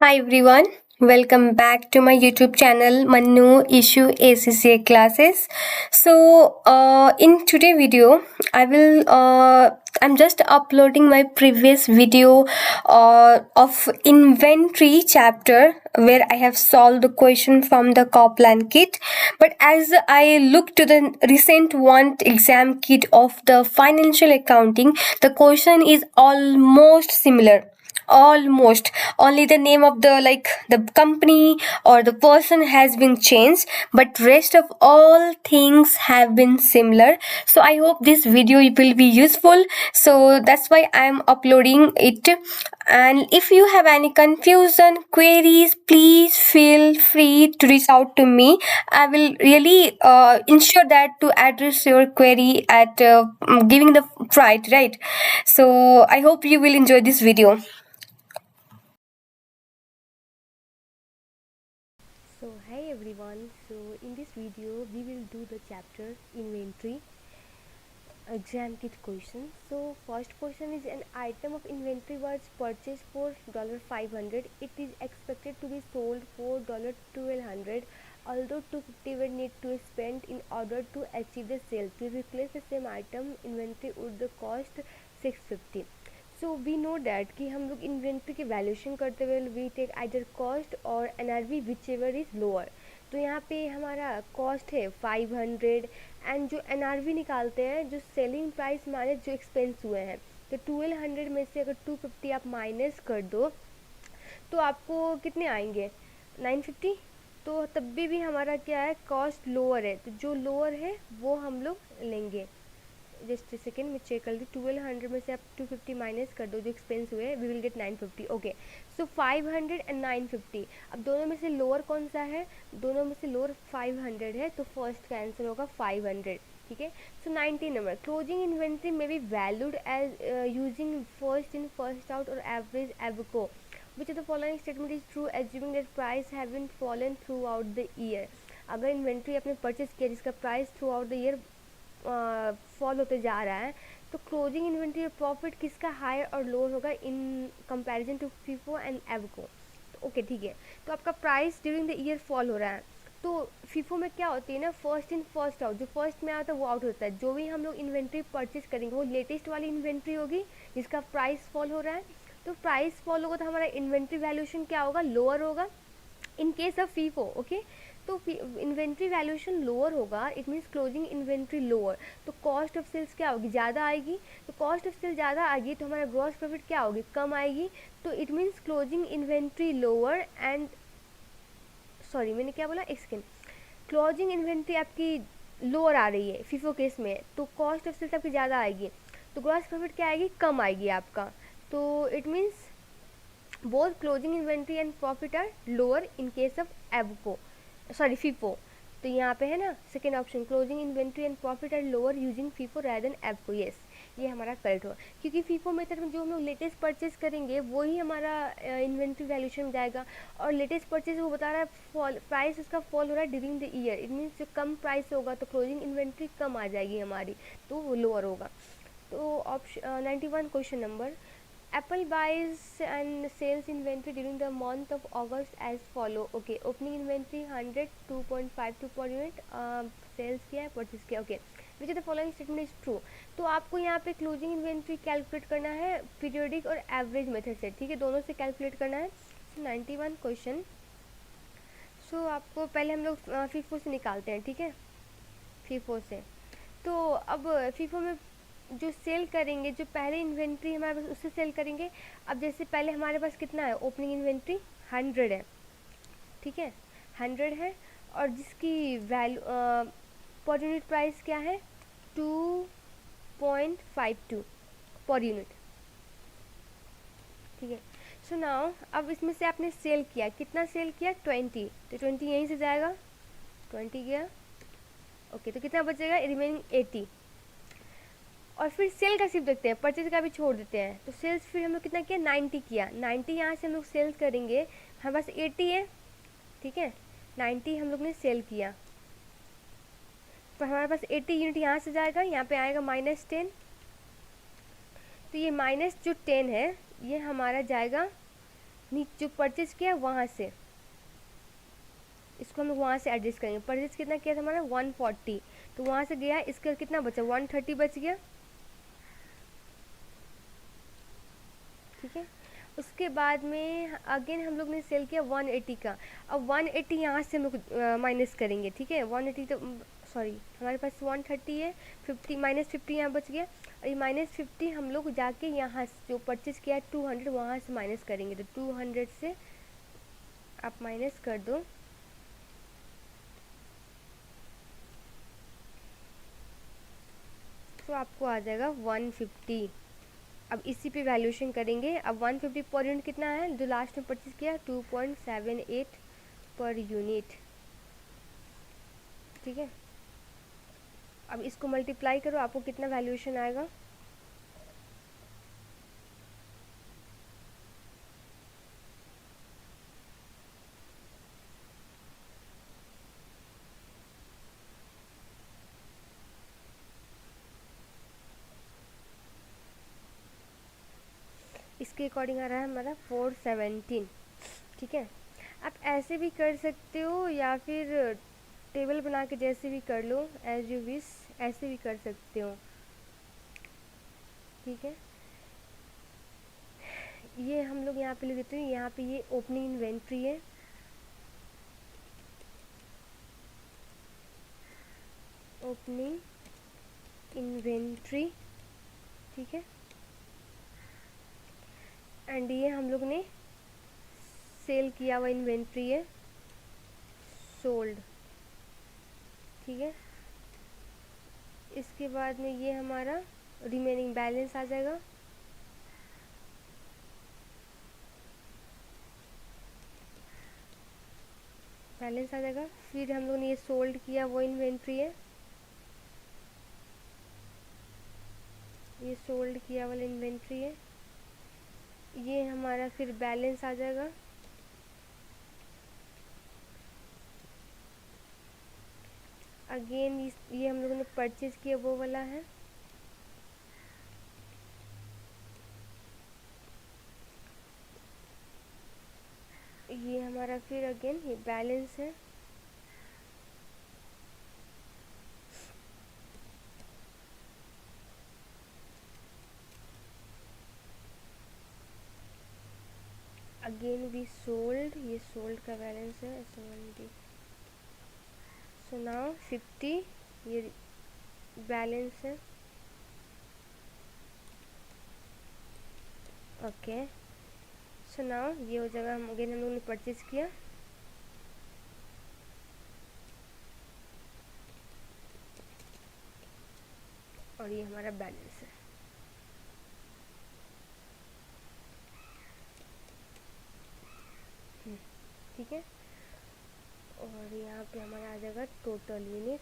Hi everyone, welcome back to my YouTube channel Manu Issue ACCA classes. In today video, I'm just uploading my previous video of inventory chapter where I have solved the question from the Copland kit. But as I look to the recent one exam kit of the financial accounting, the question is almost similar, almost only the name of the company or the person has been changed, but rest of all things have been similar. So I hope this video will be useful, so that's why I am uploading it. And if you have any confusion, queries, please feel free to reach out to me. I will really ensure that to address your query at giving the right. So I hope you will enjoy this video. So hi everyone, so in this video we will do the chapter inventory exam kit question. So first question is, an item of inventory was purchased for $500. It is expected to be sold for $1200. Although $250 were need to spend in order to achieve the sale. To replace the same item, inventory would the cost $650. So we know that कि हम लोग inventory की valuation करते हुए we take either cost और NRV whichever is lower. तो यहाँ पे हमारा कॉस्ट है 500 एंड जो एनआरवी निकालते हैं जो सेलिंग प्राइस माने जो एक्सपेंस हुए हैं, तो 1200 में से अगर 250 आप माइनस कर दो तो आपको कितने आएंगे 950. तो तब भी हमारा क्या है, कॉस्ट लोअर है, तो जो लोअर है वो हम लोग लेंगे. जस्ट सेकेंड में चेक कर ली. 1200 में से आप 250 माइनस कर दो जो एक्सपेंस हुए, we will get 950. Okay, so 500 and 950. अब दोनों में से लोअर कौन सा है, दोनों में से लोअर 500 है, तो फर्स्ट का आंसर होगा 500. ठीक है. सो 19 नंबर, क्लोजिंग इन्वेंट्री में be valued as using first in first out और average AVCO. Which of the following statement is true assuming that price have been fallen throughout the year. अगर inventory आपने purchase किया जिसका price throughout the year fall होते जा रहा है, तो क्लोजिंग इन्वेंट्री प्रॉफिट किसका हायर और लोअर होगा in comparison to FIFO and AVCO. Okay ठीक है. तो आपका price during the year fall हो रहा है, तो फीफो में क्या होती है ना, फर्स्ट इन फर्स्ट आउट, जो फर्स्ट में आता है वो आउट होता है. जो भी हम लोग इन्वेंट्री परचेज करेंगे वो लेटेस्ट वाली इन्वेंट्री होगी जिसका प्राइस फॉल हो रहा है. तो प्राइस फॉल होगा तो हमारा इन्वेंट्री वैल्यूएशन क्या होगा, लोअर होगा in case of FIFO. Okay, तो इन्वेंट्री वैल्यूएशन लोअर होगा, it means closing inventory lower. तो कॉस्ट ऑफ सेल्स क्या होगी, ज़्यादा आएगी. तो कॉस्ट ऑफ सेल्स ज़्यादा आएगी तो हमारा ग्रॉस प्रॉफिट क्या होगी, कम आएगी. तो it means closing inventory lower and sorry मैंने क्या बोला, एक सेकेंड. क्लोजिंग इन्वेंट्री आपकी लोअर आ रही है फीफो केस में, तो कॉस्ट ऑफ सेल्स आपकी ज़्यादा आएगी, तो ग्रॉस प्रॉफिट क्या आएगी, कम आएगी आपका. तो it means both closing inventory and profit are lower in case of AVCO sorry FIFO. तो यहाँ पे है ना second option, closing inventory and profit are lower using FIFO rather than AVCO. Yes, ये हमारा करेक्ट होगा, क्योंकि फीफो मेथड में जो हम लोग लेटेस्ट परचेज करेंगे वही हमारा इन्वेंट्री वैल्यूशन में जाएगा. और लेटेस्ट परचेज वो बता रहा है फॉल, प्राइस उसका फॉल हो रहा है during the year, it means जो कम प्राइस होगा तो क्लोजिंग इन्वेंट्री कम आ जाएगी हमारी, तो वो लोअर होगा. तो option 91 question number, Apple buys and sells inventory during the month of August as follow. Okay, opening inventory 100, 2.52 per unit, sales किया है, purchase किया. Okay, which of the following statement is true. तो आपको यहाँ पे closing inventory calculate करना है periodic और एवरेज मेथड से. ठीक है, दोनों से कैलकुलेट करना है. 91 क्वेश्चन. सो आपको पहले हम लोग फीफो से निकालते हैं. ठीक है, फीफो से. तो अब फीफो में जो सेल करेंगे, जो पहले इन्वेंट्री हमारे पास उससे सेल करेंगे. अब जैसे पहले हमारे पास कितना है, ओपनिंग इन्वेंट्री 100 है. ठीक है, 100 है और जिसकी वैल्यू पर यूनिट प्राइस क्या है, 2.52 पर यूनिट. ठीक है. सो नाउ अब इसमें से आपने सेल किया, कितना सेल किया, 20, तो 20 यहीं से जाएगा, 20 गया. ओके, तो कितना बचेगा, रिमेनिंग 80. और फिर सेल का सिर्फ देखते हैं, परचेज का भी छोड़ देते हैं. तो सेल्स फिर हम लोग कितना किया, 90 किया. 90 यहाँ से हम लोग सेल करेंगे, हमारे पास 80 है. ठीक है, 90 हम लोग ने सेल किया, तो हमारे पास 80 यूनिट यहाँ से जाएगा, यहाँ पे आएगा -10. तो ये माइनस जो 10 है ये हमारा जाएगा नीचे जो परचेज किया वहाँ से, इसको हम लोग वहाँ से एडजस्ट करेंगे। परचेज कितना किया था हमारा 140, तो वहाँ से गया, इसका कितना बचा 130 बच गया, ठीक है। उसके बाद में अगेन हम लोग ने सेल किया 180 का। अब 180 यहाँ से हम लोग माइनस करेंगे, ठीक है। 180 तो सॉरी हमारे पास 130 है, 50 -50 यहाँ बच गया, और ये -50 हम लोग जाके यहाँ जो परचेज किया है 200 वहाँ से माइनस करेंगे। तो 200 से आप माइनस कर दो, तो आपको आ जाएगा 150। अब इसी पे वैल्यूएशन करेंगे। अब 150 पर यूनिट कितना है, जो लास्ट में परचेज किया 2.78 पर यूनिट, ठीक है। अब इसको मल्टीप्लाई करो, आपको कितना वैल्यूएशन आएगा, इसके अकॉर्डिंग आ रहा है हमारा 417, ठीक है। आप ऐसे भी कर सकते हो या फिर टेबल बना के जैसे भी कर लो, एज यू विश, ऐसे भी कर सकते हो, ठीक है। ये हम लोग यहाँ पे लिख देते हैं, यहाँ पे ये ओपनिंग इन्वेंट्री है, ओपनिंग इन्वेंट्री, ठीक है। एंड ये हम लोग ने सेल किया हुआ इन्वेंट्री है, सोल्ड, ठीक है। इसके बाद में ये हमारा रिमेनिंग बैलेंस आ जाएगा, बैलेंस आ जाएगा। फिर हम लोग ने ये सोल्ड किया वो इन्वेंट्री है, ये सोल्ड किया वाला इन्वेंट्री है, ये हमारा फिर बैलेंस आ जाएगा। अगेन ये हम लोगों ने परचेज किया वो वाला है, ये हमारा फिर अगेन ये बैलेंस है, अगेन वी सोल्ड, ये सोल्ड का बैलेंस है 70। सो नाउ 50 ये बैलेंस है, ओके। सो नाउ ये हो जाएगा, हम अगेन हम लोगों ने परचेज किया, और ये हमारा बैलेंस है, ठीक है। और यहाँ पे हमारा आ जाएगा टोटल यूनिट,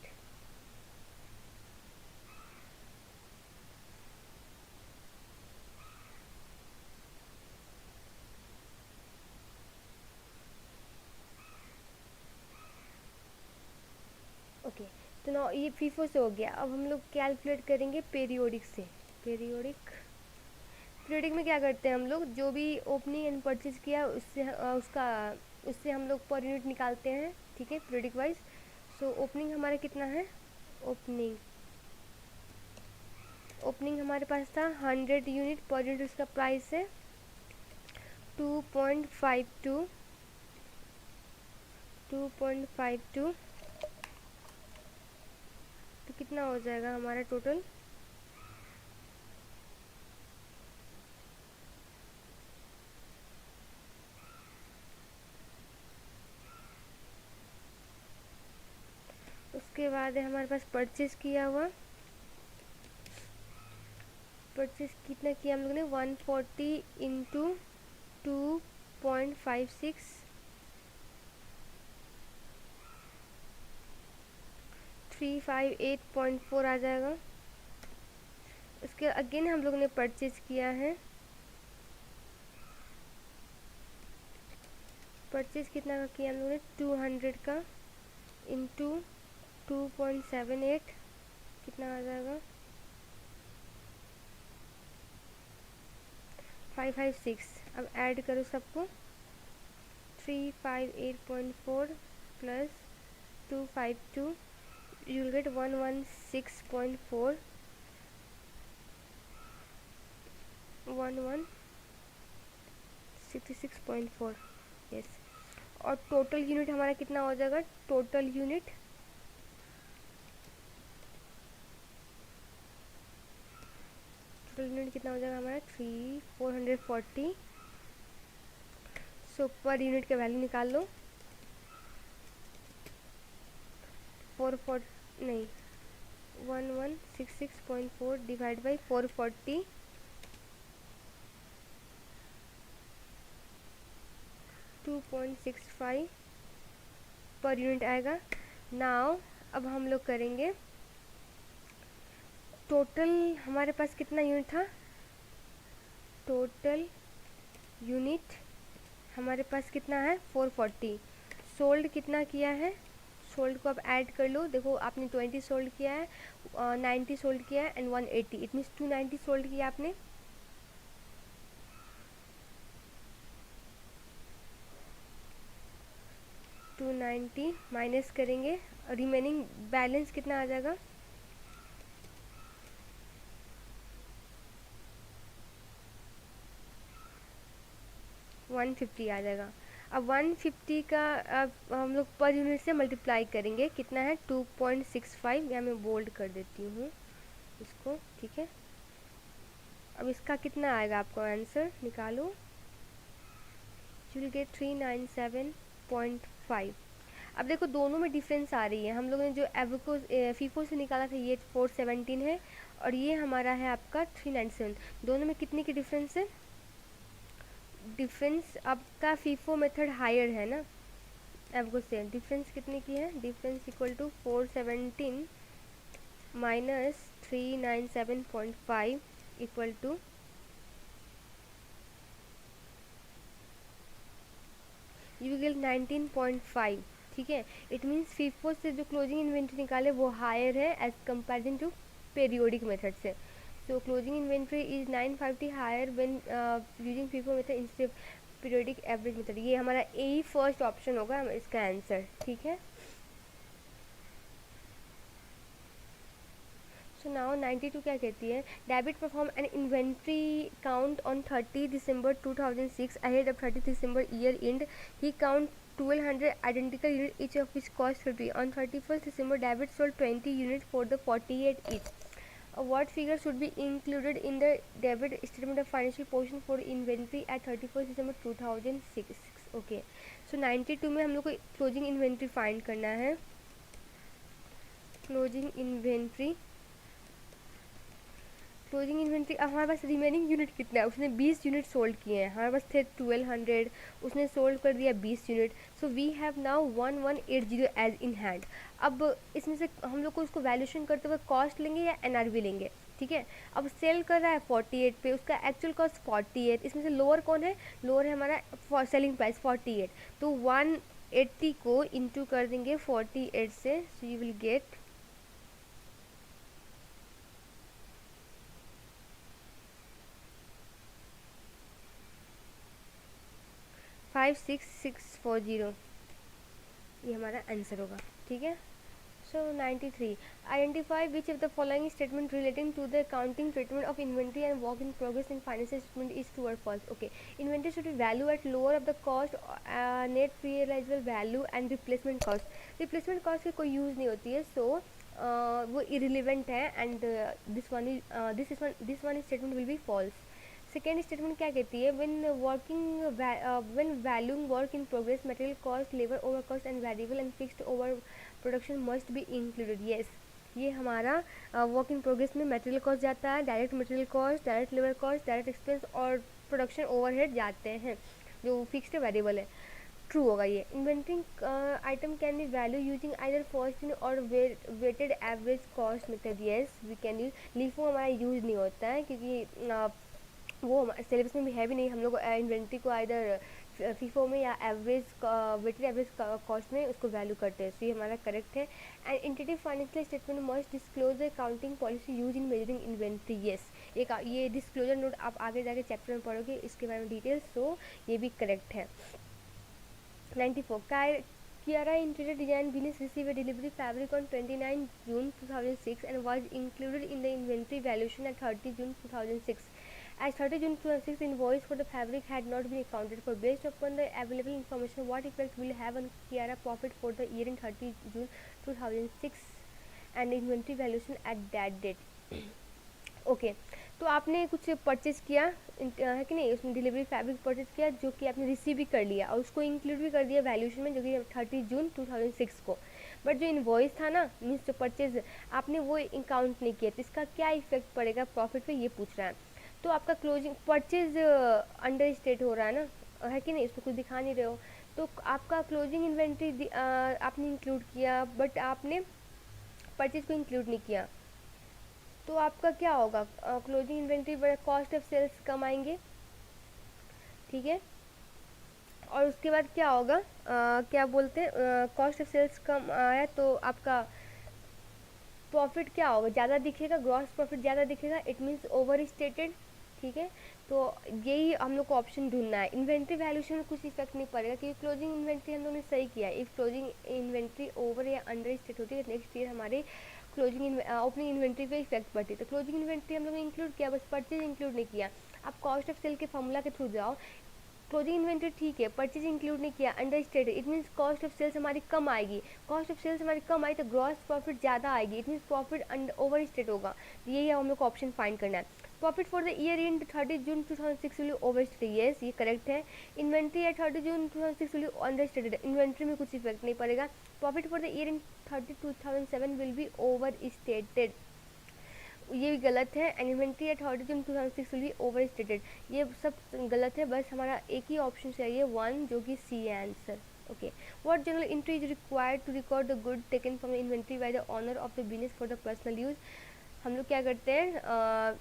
ओके। तो ना ये फीफो से हो गया। अब हम लोग कैलकुलेट करेंगे पीरियोडिक से। पीरियोडिक में क्या करते हैं हम लोग, जो भी ओपनिंग एंड परचेज किया उससे हम लोग पर यूनिट निकालते हैं, ठीक है, पीरियोडिक वाइज। सो ओपनिंग हमारा कितना है, ओपनिंग हमारे पास था 100 यूनिट पर यूनिट, उसका प्राइस है 2.52, तो कितना हो जाएगा हमारा टोटल, उसके बाद है हमारे पास परचेज किया हुआ, परचेज कितना किया हम लोग ने 140 इंटू 2.56, 358.4 आ जाएगा। उसके अगेन हम लोग ने परचेज किया है, परचेज कितना का किया हम लोग ने 200 का इंटू 2.78, कितना आ जाएगा 556। अब ऐड करो सबको, 358.4 plus 252, you will get 116.4, 1166.4, yes. और टोटल यूनिट हमारा कितना हो जाएगा? टोटल यूनिट कितना हो जाएगा हमारा? 440। सो पर यूनिट का वैल्यू निकाल लो। 440 नहीं, 1166.4 डिवाइड बाई 440, 2.65 पर यूनिट आएगा। नाउ अब हम लोग करेंगे टोटल। हमारे पास कितना यूनिट था? टोटल यूनिट हमारे पास कितना है? 440। सोल्ड कितना किया है? सोल्ड को आप ऐड कर लो। देखो आपने 20 सोल्ड किया है, 90 सोल्ड किया है एंड 180, इट मीन्स 290 सोल्ड किया आपने। माइनस करेंगे, रिमेनिंग बैलेंस कितना आ जाएगा? 150 आ जाएगा। अब 150 का अब हम लोग पर यूनिट से मल्टीप्लाई करेंगे, कितना है? 2.65, या मैं बोल्ड कर देती हूँ इसको, ठीक है। अब इसका कितना आएगा? आपको आंसर निकालो, यू विल गेट 397.5। अब देखो दोनों में डिफरेंस आ रही है। हम लोगों ने जो एवोको फीफो से निकाला था ये 417 है, और ये हमारा है आपका 397। दोनों में कितने की डिफरेंस है? डिफरेंस आपका फीफो मेथड हायर है ना एवोको से। डिफरेंस कितने की है? Difference equal to 417 minus 397.5 equal to you will 19.5, ठीक है। इट मीन्स फीफो से जो क्लोजिंग इन्वेंट्री निकाले वो हायर है as comparison to periodic method से। So closing inventory is 950 higher when using FIFO method instead periodic average method. ये हमारा ए फर्स्ट ऑप्शन होगा इसका आंसर, ठीक है। सो नाउ 92 क्या कहती है? Debit perform an inventory count on 30 December 2006 ahead of 30 December year end. He count 1200 identical units, each of which cost 50. On 31st December, debit sold 20 units for the 48 each. What figure should be included in the debit statement of financial position for inventory at 31st December 2006? Okay. So 92 में हम लोग को closing inventory find करना है। Closing inventory अब हमारे पास remaining unit कितना है? उसने 20 यूनिट सोल्ड किए हैं, हमारे पास थे 1200, उसने सोल्ड कर दिया 20 unit. So we have now 1180 as in hand. अब इसमें से हम लोग को उसको वैल्यूएशन करते हुए कॉस्ट लेंगे या एनआरवी लेंगे, ठीक है। अब सेल कर रहा है 48 पे, उसका एक्चुअल कॉस्ट 48। इसमें से लोअर कौन है? लोअर है हमारा सेलिंग प्राइस 48। तो 180 को इंटू कर देंगे 48 से, सो यू विल गेट 56,640। ये हमारा आंसर होगा, ठीक है। So 93, identify which of the following statement relating to the accounting treatment of inventory and work in progress in financial statement is true और false. Okay, inventory should be value at lower of the cost, net realisable value and replacement cost. Replacement cost की कोई use नहीं होती है, सो वो irrelevant है, and this one statement will be false. Second statement क्या कहती है? When valuing work in progress, material cost, labour over cost and variable and fixed over production must be included. Yes, ये हमारा वर्क इन प्रोग्रेस में material cost जाता है, direct material cost, direct labour cost, direct expense और production overhead जाते हैं जो fixed variable है। ट्रू होगा ये। Inventory item can B value using either first in और weighted average cost method. Yes, we can use. LIFO हमारा use नहीं होता है क्योंकि वो सिलेबस में भी है भी नहीं। हम लोग इन्वेंट्री को आइदर फीफो में या वेटेड एवरेज कॉस्ट में उसको वैल्यू करते हैं, तो ये हमारा करेक्ट है। And entity financial statement must disclose the accounting policy use in measuring inventory. Yes, ये डिस्क्लोजर नोट आप आगे जाके चैप्टर में पढ़ोगे इसके बारे में डिटेल्स, तो ये भी करेक्ट है। 94. Kiara Interior Design Business received a delivery fabric on 29 June 2006 and was included in the inventory valuation at 30 June 2006. As 30 June 2006, invoice for the fabric had not been accounted for. Based upon the available information, what effect will have on Kiara profit for the year in 30 June 2006 and inventory valuation at that date? Okay तो आपने कुछ purchase किया है कि नहीं, उसमें delivery fabric purchase किया जो कि आपने रिसीव भी कर लिया और उसको इंक्लूड भी कर दिया वैल्यूशन में, जो कि 30 जून 2006 को। बट जो इन्वॉइस था ना, मीन्स जो परचेज आपने वो काउंट नहीं किया, तो इसका क्या इफेक्ट पड़ेगा प्रॉफिट पे, ये पूछ रहा है। तो आपका क्लोजिंग परचेज अंडर स्टेट हो रहा है ना, है कि नहीं, इसमें कुछ दिखा नहीं रहे हो, तो आपका क्लोजिंग इन्वेंट्री आपने इंक्लूड किया बट आपने परचेज को इंक्लूड नहीं किया, तो आपका क्या होगा, क्लोजिंग इन्वेंट्री बड़ा कॉस्ट ऑफ सेल्स कम आएंगे, ठीक है। और उसके बाद क्या होगा, क्या बोलते हैं, कॉस्ट ऑफ सेल्स कम आया तो आपका प्रॉफिट क्या होगा, ज़्यादा दिखेगा, ग्रॉस प्रॉफिट ज़्यादा दिखेगा, इट मीन्स ओवर स्टेटेड, ठीक है। तो यही हम लोग को ऑप्शन ढूंढना है। इन्वेंट्री वैल्यूशन में कुछ इफेक्ट नहीं पड़ेगा क्योंकि क्लोजिंग इन्वेंट्री हम लोगों ने सही किया। इफ क्लोजिंग इन्वेंट्री ओवर या अंडर स्टेट होती है नेक्स्ट ईयर हमारे क्लोजिंग ओपनिंग इन्वेंट्री पे इफेक्ट पड़ती है। तो क्लोजिंग इन्वेंट्री हम लोग ने इंक्लूड किया, बस परचेज इंक्लूड नहीं किया। आप कॉस्ट ऑफ सेल के फॉर्मूला के थ्रू जाओ, क्लोजिंग इन्वेंट्री ठीक है, परचेज इंक्लूड नहीं किया, under state, it means cost of sales हमारी कम आएगी। कॉस्ट ऑफ सेल्स हमारी कम आई तो ग्रॉस प्रॉफिट ज़्यादा आएगी, it means profit over state होगा। तो यही हम लोग को ऑप्शन फाइंड करना है। Profit for the year in 30 June 2006 will over stated, yes ये करेक्ट है। Inventory at 30 June 2006 will under stated, inventory में कुछ इफेक्ट नहीं पड़ेगा। Profit for the year in 30 2007 will be over stated, ये भी गलत है। Inventory at 30 June 2006 will be over stated, ये सब गलत है। बस हमारा एक ही ऑप्शन चाहिए, वन, जो कि सी है answer. Okay, what journal entry is required to record the good taken from the inventory by the owner of the business for the personal use. हम लोग क्या करते हैं,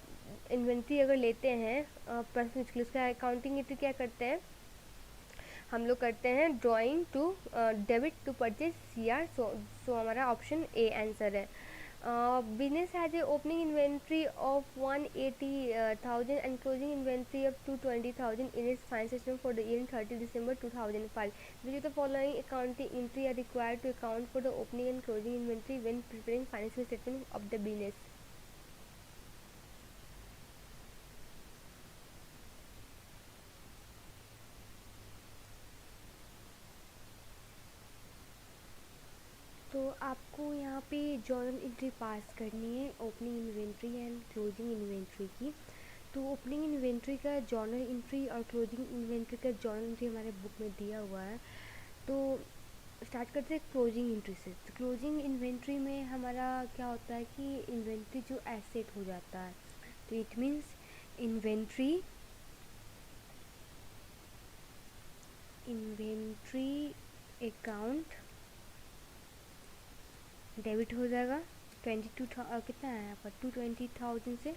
इन्वेंट्री अगर लेते हैं पर्सनल यूज के लिए, उसका अकाउंटिंग एंट्री क्या करते हैं, हम लोग करते हैं drawing to debit to purchase C R. So हमारा ऑप्शन ए आंसर है। Business has a opening inventory of 180,000 and closing inventory of 220,000 in its financial statement for the year 30 December 2005. Which of the following accounting entry are required to account for the opening and closing inventory when preparing financial statement of the business? तो आपको यहाँ पे journal entry पास करनी है opening inventory and closing inventory की। तो opening inventory का journal entry और क्लोजिंग इन्वेंट्री का जर्नल एंट्री हमारे बुक में दिया हुआ है। तो स्टार्ट करते हैं क्लोजिंग एंट्री से। तो क्लोजिंग इन्वेंट्री में हमारा क्या होता है कि इन्वेंट्री जो एसेट हो जाता है, तो it means inventory account debit हो जाएगा 22 कितना है यहाँ पर 220,000 से,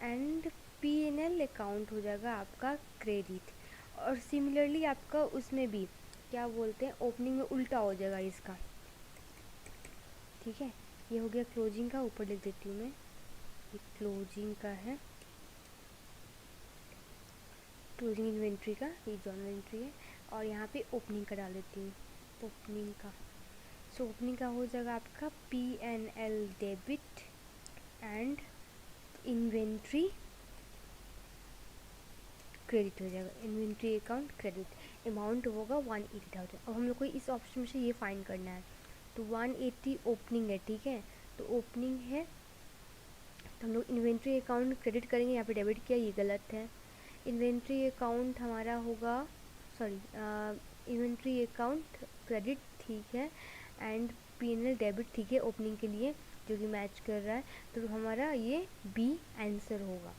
एंड P&L अकाउंट हो जाएगा आपका क्रेडिट। और सिमिलरली आपका उसमें भी क्या बोलते हैं, ओपनिंग में उल्टा हो जाएगा इसका, ठीक है। ये हो गया क्लोजिंग का, ऊपर लिख देती हूँ मैं, ये क्लोजिंग का है, क्लोजिंग इन्वेंट्री का ये जर्नल एंट्री है, और यहाँ पे ओपनिंग का डाल देती हूँ, ओपनिंग का। सो ओपनिंग का हो जाएगा आपका P&L debit and inventory credit हो जाएगा, इन्वेंट्री अकाउंट क्रेडिट। अमाउंट होगा 180,000। अब हम लोग को इस ऑप्शन में से ये फाइंड करना है। तो 180 ओपनिंग है, ठीक है, तो ओपनिंग है, तो हम लोग इन्वेंट्री अकाउंट क्रेडिट करेंगे, यहाँ पे डेबिट किया, ये गलत है। इन्वेंट्री अकाउंट हमारा होगा, सॉरी, इन्वेंट्री अकाउंट क्रेडिट, ठीक है, एंड P&L डेबिट, ठीक है, ओपनिंग के लिए जो कि मैच कर रहा है। तो हमारा ये बी आंसर होगा।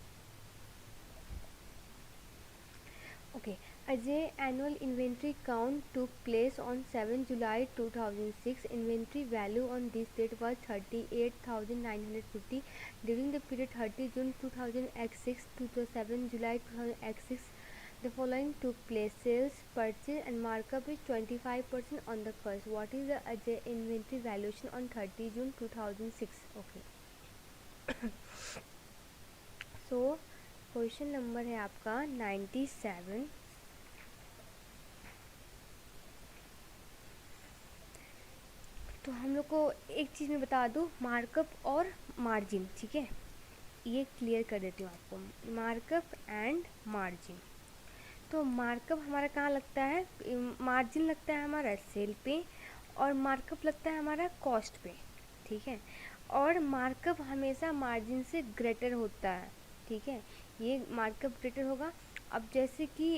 Okay, Ajay annual inventory count took place on 7 July 2006. Inventory value on this date was 38,950. During the period 30 June 2006 to 7 July 2006, the following took place: sales, purchase, and markup is 25% on the first. What is the Ajay inventory valuation on 30 June 2006? Okay. So question number है आपका 97। तो हम लोग को एक चीज़ मैं बता दूँ, मार्कअप और मार्जिन, ठीक है, ये क्लियर कर देती हूँ आपको, मार्कअप एंड मार्जिन। तो मार्कअप हमारा कहाँ लगता है, मार्जिन लगता है हमारा सेल पे, और मार्कअप लगता है हमारा कॉस्ट पे, ठीक है। और मार्कअप हमेशा मार्जिन से ग्रेटर होता है, ठीक है, ये मार्कअप ग्रेटर होगा। अब जैसे कि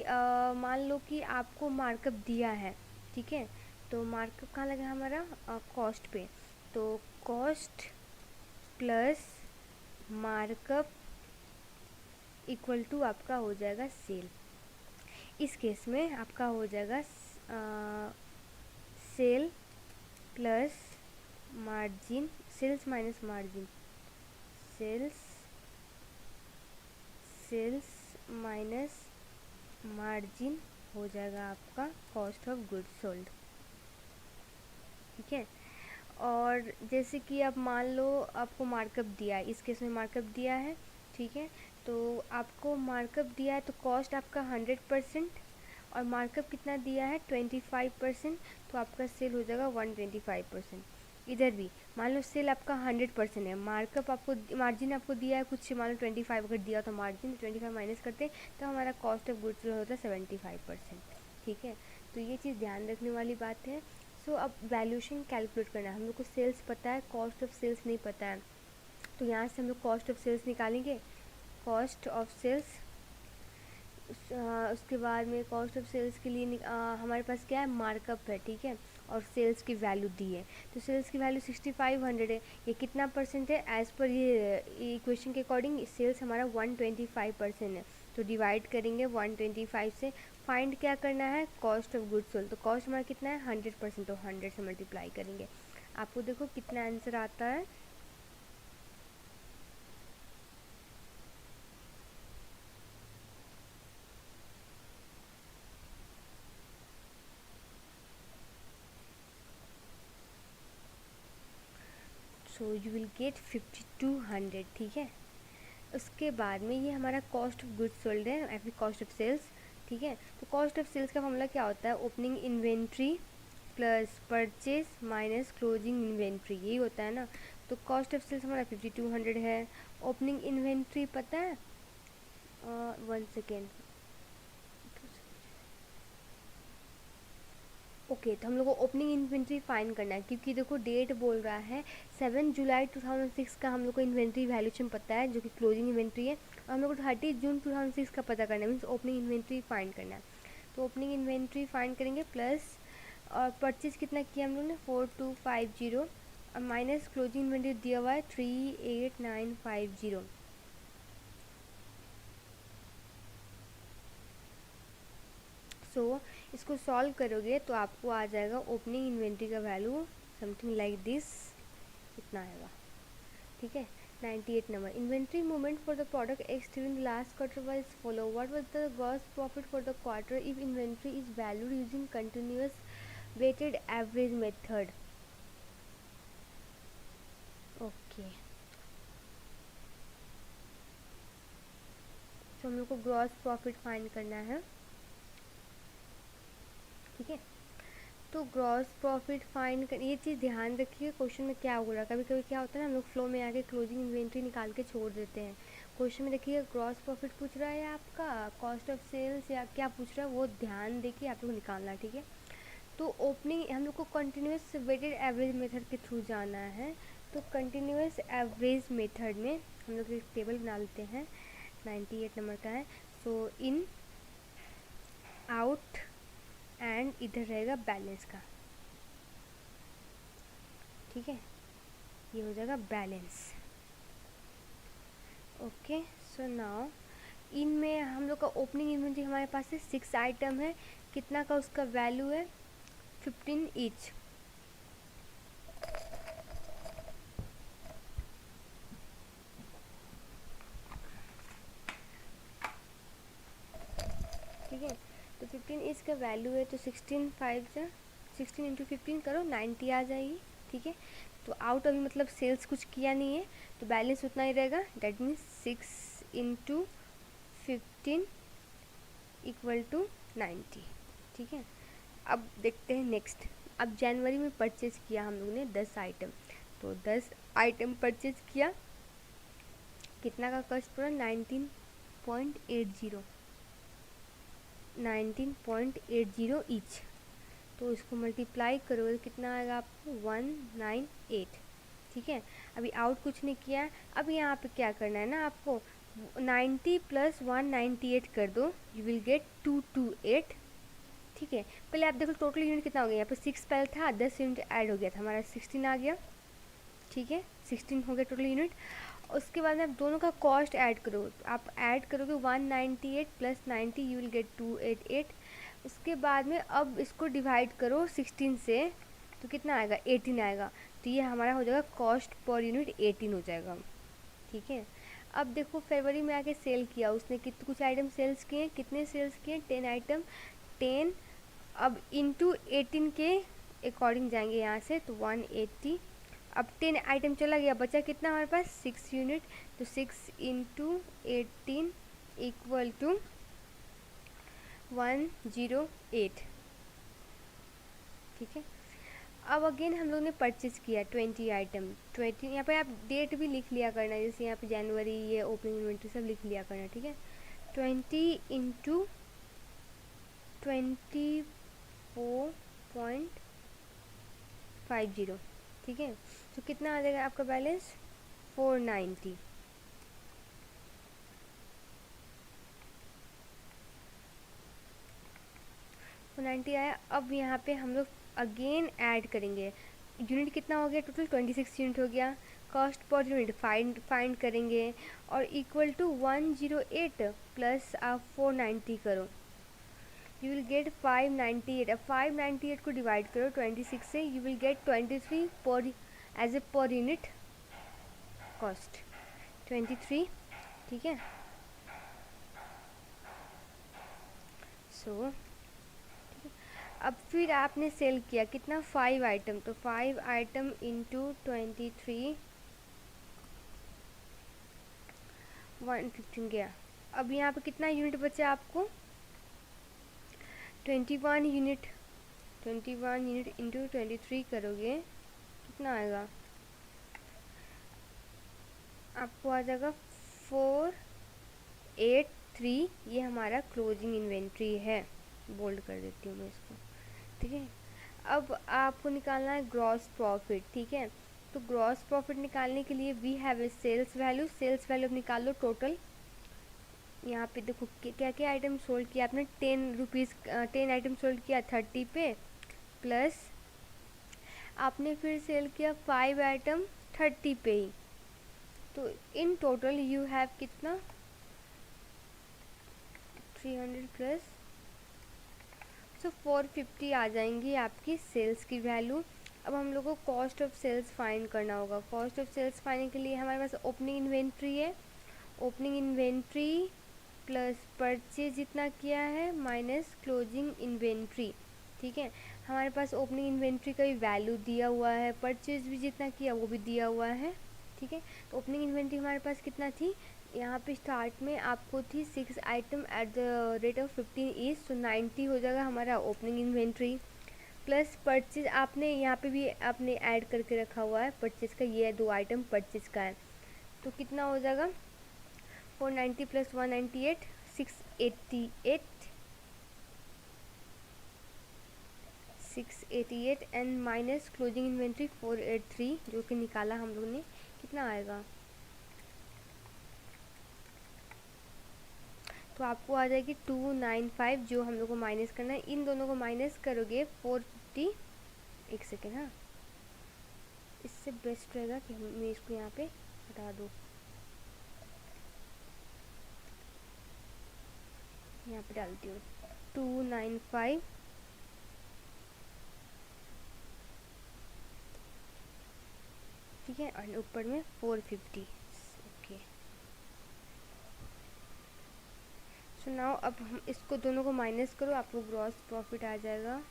मान लो कि आपको मार्कअप दिया है, ठीक है, तो मार्कअप कहाँ लगा हमारा, कॉस्ट पे, तो cost plus markup equal to आपका हो जाएगा सेल। इस केस में आपका हो जाएगा sale plus margin, sales minus margin, sales minus margin हो जाएगा आपका कॉस्ट ऑफ गुड्स सोल्ड, ठीक है। और जैसे कि आप मान लो आपको मार्कअप दिया है, इस केस में मार्कअप दिया है, ठीक है, तो आपको मार्कअप दिया है तो कॉस्ट आपका 100% और मार्कअप कितना दिया है 25%, तो आपका सेल हो जाएगा 125%। इधर भी मान लो सेल आपका 100% है, मार्कअप आपको, मार्जिन आपको दिया है कुछ, मान लो 25 अगर दिया तो मार्जिन 25 माइनस करते तो हमारा कॉस्ट ऑफ गुड्स जो होता है 75%, ठीक है। तो ये चीज़ ध्यान रखने वाली बात है। सो अब वैल्यूएशन कैलकुलेट करना है, हम लोग को सेल्स पता है, कॉस्ट ऑफ सेल्स नहीं पता है, तो यहाँ से हम लोग कॉस्ट ऑफ सेल्स निकालेंगे, कॉस्ट ऑफ सेल्स। उसके बाद में कॉस्ट ऑफ सेल्स के लिए हमारे पास क्या है, मार्कअप है, ठीक है, और सेल्स की वैल्यू दी है, तो सेल्स की वैल्यू 6500 है, ये कितना परसेंट है, एज़ पर ये इक्वेशन के अकॉर्डिंग सेल्स हमारा 125% है, तो डिवाइड करेंगे 125 से। फाइंड क्या करना है, कॉस्ट ऑफ गुड्स सोल्ड, तो कॉस्ट हमारा कितना है 100%, तो 100 से मल्टीप्लाई करेंगे, आपको देखो कितना आंसर आता है। सो यू विल गेट 5200, ठीक है। उसके बाद में ये हमारा कॉस्ट ऑफ गुड्स सोल्ड है, या फिर कॉस्ट ऑफ सेल्स, ठीक है। तो कॉस्ट ऑफ सेल्स का फॉर्मूला क्या होता है, opening inventory plus purchase minus closing inventory, यही होता है ना। तो कॉस्ट ऑफ सेल्स हमारा 5200 है, ओपनिंग इन्वेंट्री पता है, 1 सेकेंड, ओके, तो हम लोग को ओपनिंग इन्वेंट्री फाइंड करना है, क्योंकि देखो डेट बोल रहा है 7 जुलाई 2006 का हम लोग को इन्वेंट्री वैल्यूएशन पता है, जो कि क्लोजिंग इन्वेंट्री है, और हम लोग को 30 जून 2006 का पता करना है, मीन्स ओपनिंग इन्वेंट्री फाइंड करना है। तो ओपनिंग इन्वेंट्री फाइंड करेंगे, प्लस और परचेज कितना किया हम लोग ने 4250, और माइनस क्लोजिंग इन्वेंट्री दिया हुआ है 38950। सो इसको सॉल्व करोगे तो आपको आ जाएगा ओपनिंग इन्वेंट्री का वैल्यू समथिंग लाइक दिस, इतना आएगा, ठीक है। 98 number, inventory movement for the product X during the last quarter was follow, what was the gross profit for the quarter if inventory is valued using continuous weighted average method. Okay, तो हम लोग को gross profit find करना है, ठीक है। तो gross profit find कर, ये चीज़ ध्यान रखिए क्वेश्चन में क्या हो रहा है, कभी कभी क्या होता है ना, हम लोग फ्लो में आके क्लोजिंग इन्वेंट्री निकाल के छोड़ देते हैं। क्वेश्चन में देखिए ग्रॉस प्रॉफिट पूछ रहा है या आपका कॉस्ट ऑफ सेल्स या क्या पूछ रहा है, वो ध्यान देखिए आप लोग निकालना, ठीक है। तो ओपनिंग हम लोग को कंटिन्यूस वेटेड एवरेज मेथड के थ्रू जाना है, तो कंटिन्यूस एवरेज मेथड में हम लोग एक टेबल बना लेते हैं, 98 नंबर का है। सो इन आउट एंड इधर रहेगा बैलेंस का, ठीक है, ये हो जाएगा बैलेंस। ओके, सो नाउ इनमें हम लोग का ओपनिंग इन्वेंट्री हमारे पास से 6 आइटम है, कितना का उसका वैल्यू है 15 ईच, ठीक है। तो 15 ईच का वैल्यू है, तो 16 इंटू 15 करो 90 आ जाएगी, ठीक है। तो आउट अभी मतलब सेल्स कुछ किया नहीं है, तो बैलेंस उतना ही रहेगा, that means 6 into 15 equal to 90, ठीक है। अब देखते हैं नेक्स्ट, अब जनवरी में परचेज किया हम लोग ने 10 आइटम, तो 10 आइटम परचेज किया, कितना का कॉस्ट पड़ा 19.80 ईच। तो इसको मल्टीप्लाई करोगे कितना आएगा आपको 198। ठीक है, अभी आउट कुछ नहीं किया है। अब यहाँ पे क्या करना है ना, आपको 90 प्लस 198 कर दो, यू विल गेट 228। ठीक है, पहले आप देखो टोटल यूनिट कितना हो गया, यहाँ पे 6 पहले था, 10 यूनिट ऐड हो गया था, हमारा 16 आ गया। ठीक है, 16 हो गया टोटल यूनिट। उसके बाद में आप दोनों का कॉस्ट ऐड करो, आप ऐड करोगे 198 प्लस 90 यू विल गेट 288। उसके बाद में अब इसको डिवाइड करो 16 से, तो कितना आएगा 18 आएगा। तो ये हमारा हो जाएगा कॉस्ट पर यूनिट 18 हो जाएगा। ठीक है, अब देखो फरवरी में आके सेल किया उसने, कुछ आइटम सेल्स किए, कितने सेल्स किए 10 आइटम, 10 अब इंटू 18 के अकॉर्डिंग जाएंगे यहाँ से, तो 180। अब 10 आइटम चला गया, बचा कितना हमारे पास 6 यूनिट, तो 6 इंटू 18 इक्वल टू 108। ठीक है, अब अगेन हम लोग ने परचेज किया 20 आइटम, 20 यहाँ पे आप डेट भी लिख लिया करना, जैसे यहाँ पे जनवरी, ये ओपनिंग इन्वेंट्री सब लिख लिया करना। ठीक है, 20 इंटू 24.50। ठीक है, तो कितना आ जाएगा आपका बैलेंस 490। आया। अब यहाँ पे हम लोग अगेन ऐड करेंगे, यूनिट कितना हो गया टोटल 26 यूनिट हो गया, कॉस्ट पर यूनिट फाइंड करेंगे और इक्वल टू 108 प्लस आप 490 करो, यू विल गेट 598। अब 598 को डिवाइड करो 26 से, यू विल गेट 23 पर as a per unit cost 23। ठीक है, सो अब फिर आपने सेल किया कितना 5 आइटम, तो 5 आइटम इंटू 23 115 गया। अब यहाँ पे कितना यूनिट बचा आपको 21 यूनिट, 21 यूनिट इंटू 23 करोगे कितना आएगा आपको, आ जाएगा 483। ये हमारा क्लोजिंग इन्वेंट्री है, बोल्ड कर देती हूँ मैं इसको। ठीक है, अब आपको निकालना है ग्रॉस प्रॉफिट। ठीक है, तो ग्रॉस प्रॉफिट निकालने के लिए we have a sales value, sales value निकाल लो टोटल। यहाँ पे देखो क्या क्या आइटम सोल्ड किया आपने, 10 रुपीज़ 10 आइटम सोल्ड किया 30 पे, प्लस आपने फिर सेल किया 5 आइटम 30 पे ही, तो इन टोटल यू हैव कितना 300 प्लस, सो 450 आ जाएंगी आपकी सेल्स की वैल्यू। अब हम लोग को कॉस्ट ऑफ सेल्स फाइंड करना होगा। कॉस्ट ऑफ सेल्स फाइंड के लिए हमारे पास ओपनिंग इन्वेंट्री है, ओपनिंग इन्वेंट्री प्लस परचेज जितना किया है माइनस क्लोजिंग इन्वेंट्री। ठीक है, हमारे पास ओपनिंग इन्वेंट्री का भी वैल्यू दिया हुआ है, परचेज भी जितना किया वो भी दिया हुआ है। ठीक है, तो ओपनिंग इन्वेंट्री हमारे पास कितना थी, यहाँ पे स्टार्ट में आपको थी 6 item at the rate of 15 each, तो 90 हो जाएगा हमारा ओपनिंग इन्वेंट्री, प्लस परचेज आपने यहाँ पे भी आपने ऐड करके रखा हुआ है परचेज का, ये 2 आइटम परचेज का है, तो कितना हो जाएगा 490 plus 198 688 and minus closing inventory 483 जो कि निकाला हम लोग ने, कितना आएगा, तो आपको आ जाएगी 295 जो हम लोग को माइनस करना है। इन दोनों को माइनस करोगे 450, एक सेकेंड, हाँ इससे बेस्ट रहेगा कि मैं इसको यहाँ पे हटा दूँ, यहाँ पे डालती हूँ 295 ठीक है, और ऊपर में 450। ओके, सो नाउ अब हम इसको दोनों को माइनस करो, आपको ग्रॉस प्रॉफिट आ जाएगा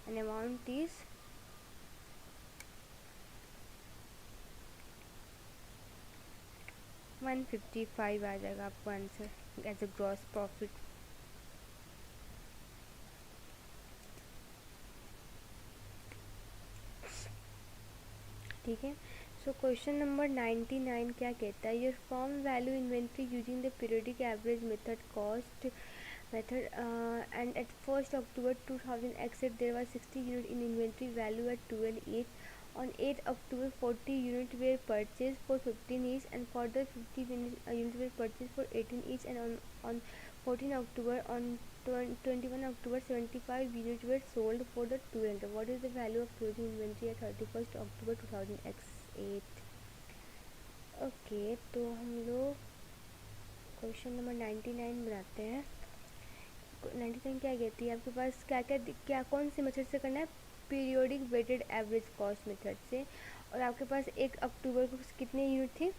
एंड अमाउंट इज 155 आ जाएगा आपको answer as a gross profit. ठीक है। सो क्वेश्चन नंबर 99 क्या कहता है, your form value inventory using the periodic average method cost method and at 1st October 2000 exit there was 60 unit in inventory value at 12 each. On 8 October 40 units were purchased for 15 each and further 50 units were purchased for 18 each, and on 14 October on 21 October 75 units were sold for the 200. What is the value of closing inventory at 31st October 2000 x8? Okay, तो हम लोग question number 99 बनाते हैं। 99 क्या कहती है, आपके पास क्या क्या क्या कौन सी मेथड से करना है, periodic weighted average cost method से। और आपके पास 1 अक्टूबर को कितने यूनिट थे,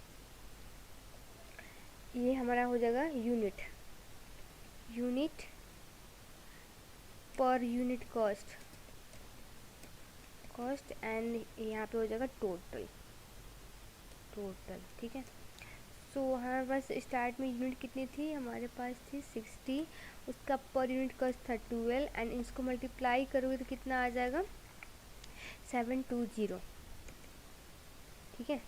ये हमारा हो जाएगा unit per unit cost and यहाँ पे हो जाएगा टोटल, ठीक है। सो हमारे पास स्टार्ट में यूनिट कितनी थी, हमारे पास थी 60, उसका पर यूनिट कॉस्ट था 12 एंड इसको मल्टीप्लाई करोगे तो कितना आ जाएगा 720, ठीक है।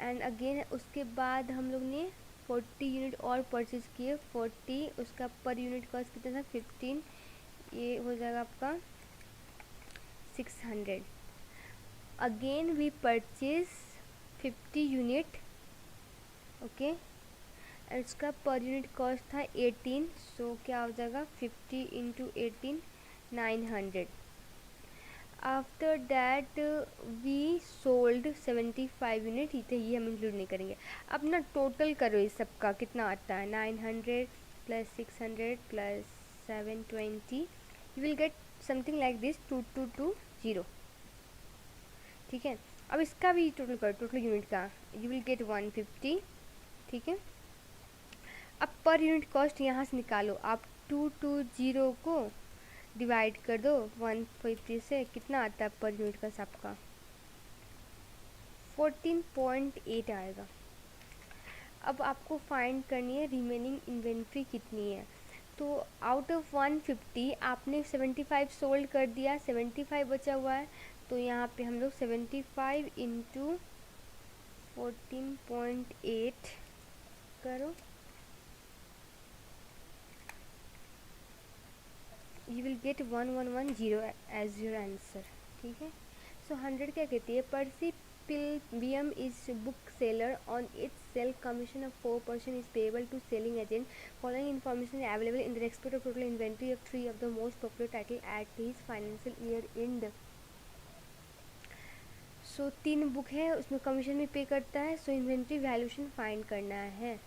एंड अगेन उसके बाद हम लोग ने 40 यूनिट और परचेज किए, 40 उसका पर यूनिट कॉस्ट कितना था 15, ये हो जाएगा आपका 600। Again we purchase 50 unit, okay, and उसका पर यूनिट कॉस्ट था 18, सो क्या हो जाएगा 50 into 18 900। After that we sold 75 unit, ये हम इंक्लूड नहीं करेंगे। अब ना टोटल करो इस सबका कितना आता है, 900 plus 600 plus 720, you will get something like this 2220, ठीक है। अब इसका भी टोटल करो, टोटल यूनिट का, यू विल गेट 150, ठीक है। अब पर यूनिट कॉस्ट यहाँ से निकालो आप, 220 को डिवाइड कर दो 150 से, कितना आता है पर यूनिट का सबका 14.8 आएगा। अब आपको फाइंड करनी है रिमेनिंग इन्वेंट्री कितनी है। तो आउट ऑफ 150 आपने 75 सोल्ड कर दिया, 75 बचा हुआ है, तो यहाँ पे हम लोग 75 इंटू 14.8 करो, you will get 1110 as your answer, ठीक है। सो 100 क्या कहती है, पर्सी Pilbium is book seller, on its sale commission of 4% is payable to selling agent. Following information is available in the respect of total inventory of 3 of the most popular title at his financial year end. So 3 book है, उसमें commission भी पे करता है, सो inventory valuation find करना है।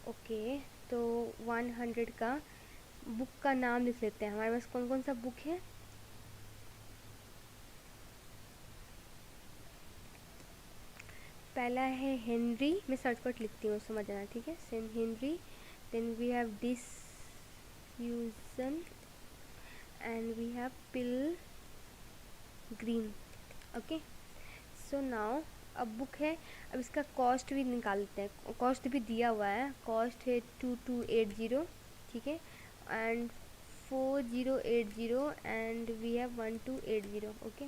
Okay, तो 100 का बुक का नाम लिख लेते हैं। हमारे पास कौन कौन सा बुक है, पहला है हेनरी, मैं शॉर्टकट लिखती हूँ समझ आना, ठीक है। Same Henry, then we have diffusion and we have pilgrim, okay. So now अब बुक है, अब इसका कॉस्ट भी निकाल लेते हैं, कॉस्ट भी दिया हुआ है, कॉस्ट है 2280, ठीक है, and 4080 and we have 1280, okay.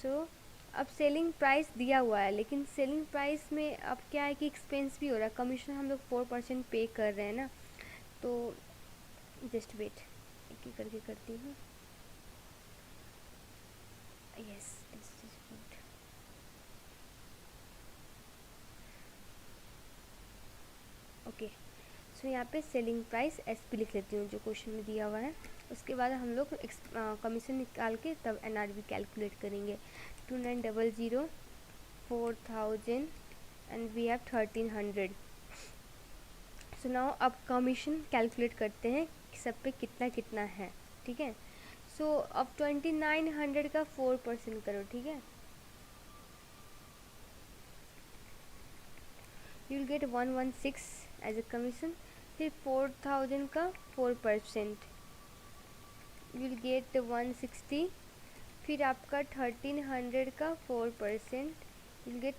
So अब सेलिंग प्राइस दिया हुआ है, लेकिन सेलिंग प्राइस में अब क्या है कि एक्सपेंस भी हो रहा है, कमीशन हम लोग 4% पे कर रहे हैं ना, तो जस्ट वेट, एक एक करके करती हूँ। Yes, this is good, okay. So यहाँ पे सेलिंग प्राइस SP लिख लेती हूँ जो क्वेश्चन में दिया हुआ है। उसके बाद हम लोग कमीशन निकाल के तब NRV कैलकुलेट करेंगे। 2900 4000 and we have 1300। So now अब कमीशन कैलकुलेट करते हैं कि सब पे कितना कितना है, ठीक है। सो अब 2900 का 4% करो, ठीक है, you will get 116 as a commission. फिर 4000 का 4%, यू विल गेट 160। फिर आपका 1300 का 4%, यू विल गेट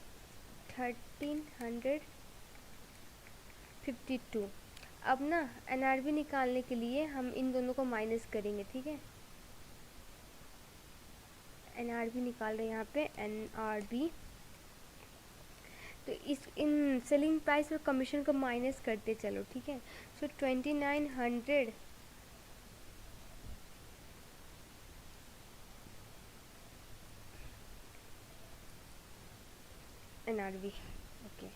1352। अब ना NRV निकालने के लिए हम इन दोनों को माइनस करेंगे, ठीक है, NRV निकाल रहे हैं यहाँ पे NRV। तो इस इन सेलिंग प्राइस और कमीशन को माइनस करते चलो, ठीक है। सो 2900 NRV, ओके।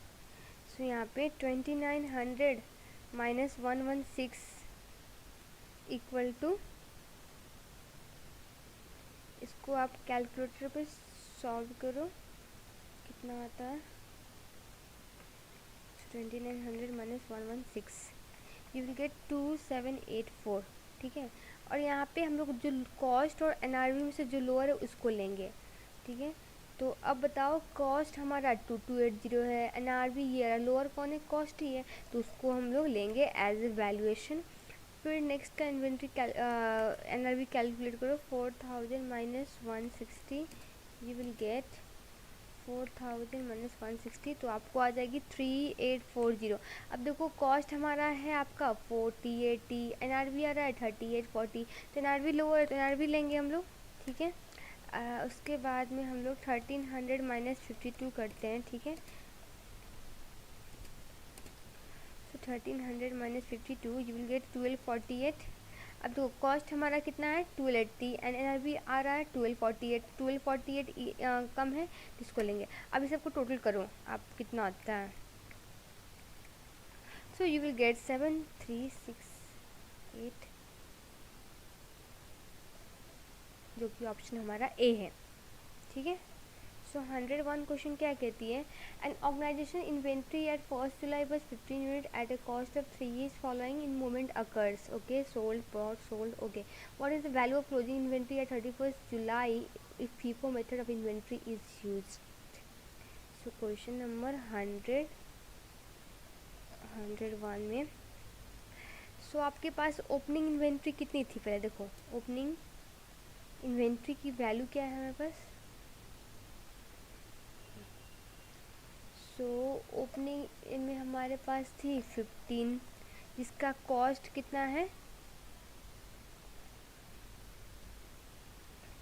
सो यहाँ पे 2900 माइनस 116 इक्वल टू, इसको आप कैलकुलेटर पे सॉल्व करो, कितना आता है। 2900 माइनस 116 यू विल गेट 2784, ठीक है। और यहाँ पे हम लोग जो कॉस्ट और NRV में से जो लोअर है उसको लेंगे, ठीक है। तो अब बताओ, कॉस्ट हमारा 2280 है, NRV ये रहा, लोअर कौन है, कॉस्ट ही है, तो उसको हम लोग लेंगे एज ए वैल्यूएशन। फिर नेक्स्ट का इन्वेंट्री NRV कैलकुलेट करो, 4000 minus 160 you will gate 4000 minus 160, तो आपको आ जाएगी 3840। अब देखो कॉस्ट हमारा है आपका 4080, NRV आ रहा है 3840, तो NRV लोअर है तो NRV लेंगे हम लोग, ठीक है। उसके बाद में हम लोग 1300 माइनस 52 करते हैं, ठीक है। तो 1300 माइनस 52 यू विल गेट 1248। अब देखो कॉस्ट हमारा कितना है 1280 एंड NRV आ रहा है 1248, 1248 कम है तो इसको लेंगे। अब इस सबको टोटल करो, आप कितना आता है। सो यू विल गेट 7368, जो कि ऑप्शन हमारा ए है, ठीक है। सो 101 क्वेश्चन क्या कहती है, an organisation inventory at 1 July was 15 unit at a cost of 3 is following in movement occurs, okay, sold bought sold, okay. What is the value of closing inventory at 31 July if FIFO method of inventory is used. So question number 101 में सो आपके पास opening inventory कितनी थी, पहले देखो opening inventory की value क्या है हमारे पास। सो ओपनिंग इनमें हमारे पास थी 15, जिसका कॉस्ट कितना है,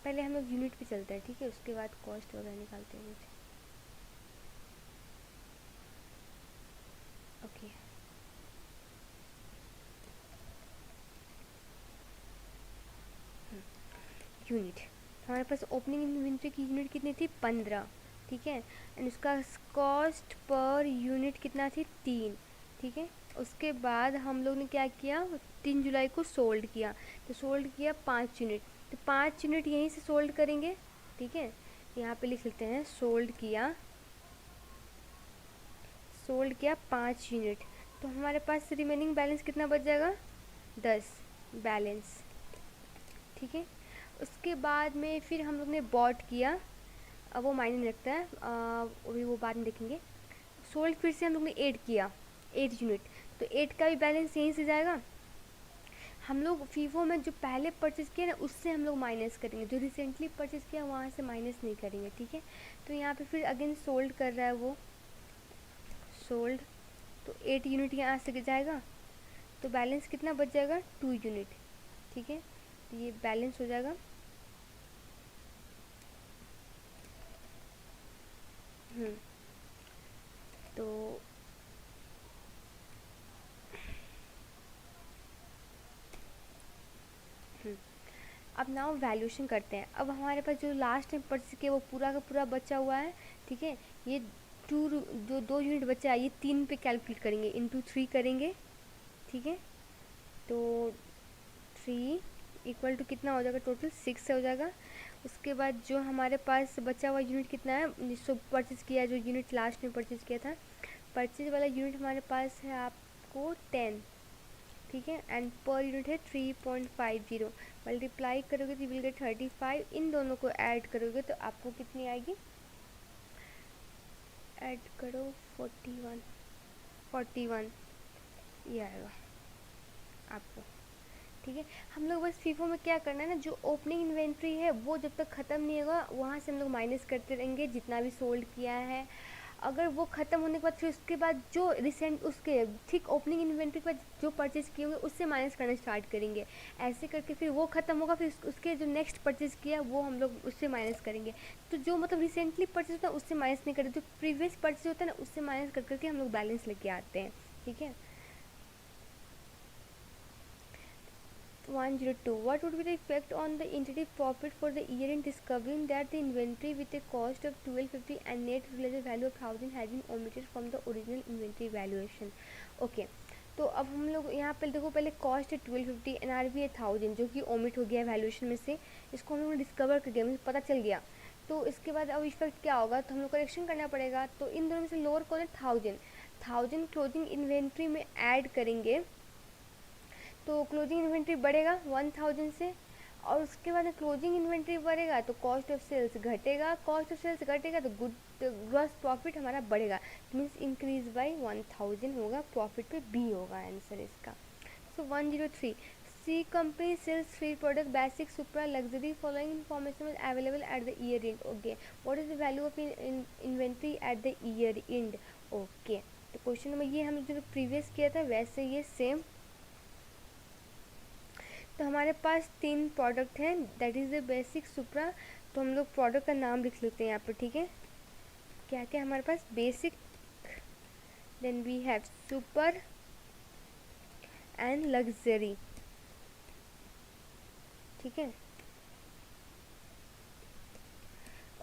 पहले हम लोग यूनिट पे चलते हैं, ठीक है, उसके बाद कॉस्ट वगैरह निकालते हैं, ओके। यूनिट हमारे पास ओपनिंग इन्वेंट्री की यूनिट कितनी थी 15, ठीक है, एंड उसका कॉस्ट पर यूनिट कितना थी 3, ठीक है। उसके बाद हम लोग ने क्या किया, 3 जुलाई को सोल्ड किया, तो सोल्ड किया 5 यूनिट, तो 5 यूनिट यहीं से सोल्ड करेंगे, ठीक है। यहाँ पे लिख लेते हैं सोल्ड किया 5 यूनिट, तो हमारे पास रिमेनिंग बैलेंस कितना बच जाएगा 10 बैलेंस, ठीक है। उसके बाद में फिर हम लोग ने बॉट किया, अब वो मायने नहीं रखता है, अभी वो बाद में देखेंगे। सोल्ड फिर से हम लोग ने 8 किया, 8 यूनिट, तो 8 का भी बैलेंस यहीं से जाएगा। हम लोग फीफो में जो पहले परचेज़ किया ना उससे हम लोग माइनस करेंगे, जो रिसेंटली परचेज़ किया वहाँ से माइनस नहीं करेंगे, ठीक है। तो यहाँ पे फिर अगेन सोल्ड कर रहा है वो, सोल्ड, तो 8 यूनिट यहाँ से जाएगा, तो बैलेंस कितना बच जाएगा 2 यूनिट, ठीक है। तो ये बैलेंस हो जाएगा, तो अब नाउ वैल्यूएशन करते हैं। अब हमारे पास जो लास्ट में परचेज किया वो पूरा का पूरा बचा हुआ है, ठीक है। ये जो 2 यूनिट बचा है ये 3 पे कैलकुलेट करेंगे, इंटू 3 करेंगे, ठीक है। तो 3 इक्वल टू कितना हो जाएगा, टोटल 6 हो जाएगा। उसके बाद जो हमारे पास बचा हुआ यूनिट कितना है, जिसको परचेज़ किया, जो यूनिट लास्ट में परचेज़ किया था, परचेज वाला यूनिट हमारे पास है आपको 10, ठीक है, एंड पर यूनिट है 3.50, मल्टीप्लाई करोगे तो विल गेट 35, इन दोनों को ऐड करोगे तो आपको कितनी आएगी, ऐड करो 41 ये आएगा आपको, ठीक है। हम लोग बस फीफो में क्या करना है ना, जो ओपनिंग इन्वेंट्री है वो जब तक ख़त्म नहीं होगा वहाँ से हम लोग माइनस करते रहेंगे, जितना भी सोल्ड किया है अगर वो ख़त्म होने के बाद फिर उसके बाद जो रिसेंट उसके ठीक ओपनिंग इन्वेंट्री के बाद जो परचेज़ किए होंगे उससे माइनस करना स्टार्ट करेंगे। ऐसे करके फिर वो ख़त्म होगा, फिर उसके जो नेक्स्ट परचेज़ किया वो हम लोग उससे माइनस करेंगे। तो जो मतलब रिसेंटली परचेज़ होता है उससे माइनस नहीं करते, जो प्रीवियस परचेज़ होता है ना उससे माइनस कर करके हम लोग बैलेंस लेके आते हैं। ठीक है। 102. What would be the effect on the entity profit for the year in discovering that the inventory with a cost of 1250 and net realized value of 1000 has been omitted from the original inventory valuation? Okay. तो अब हम लोग यहाँ पे देखो, पहले cost है 1250, NRV है 1000 जो कि ओमिट हो गया वैल्यूएशन में से, इसको हम लोग ने डिस्कवर कर गया, मुझे पता चल गया। तो इसके बाद अब इफेक्ट क्या होगा, तो हम लोग करेक्शन करना पड़ेगा। तो इन दोनों में से लोअर कौन है, 1000 क्लोजिंग इन्वेंट्री में ऐड करेंगे तो क्लोजिंग इन्वेंट्री बढ़ेगा 1000 से, और उसके बाद क्लोजिंग इन्वेंट्री बढ़ेगा तो कॉस्ट ऑफ सेल्स घटेगा, कॉस्ट ऑफ सेल्स घटेगा तो ग्रॉस प्रॉफिट हमारा बढ़ेगा, मीन्स इंक्रीज बाय 1000 होगा, प्रॉफिट पे बी होगा आंसर इसका। So 103, C company sales 3 product basic supra luxury following information available at the year end. Okay, what is the value of inventory at the year end. Okay, तो question number ये हम जो previous किया था वैसे ये same. तो हमारे पास 3 प्रोडक्ट हैं, दैट इज़ द बेसिक सुपरा। तो हम लोग प्रोडक्ट का नाम लिख लेते हैं यहाँ पे। ठीक है, क्या क्या हमारे पास, basic, then we have super and luxury. ठीक है,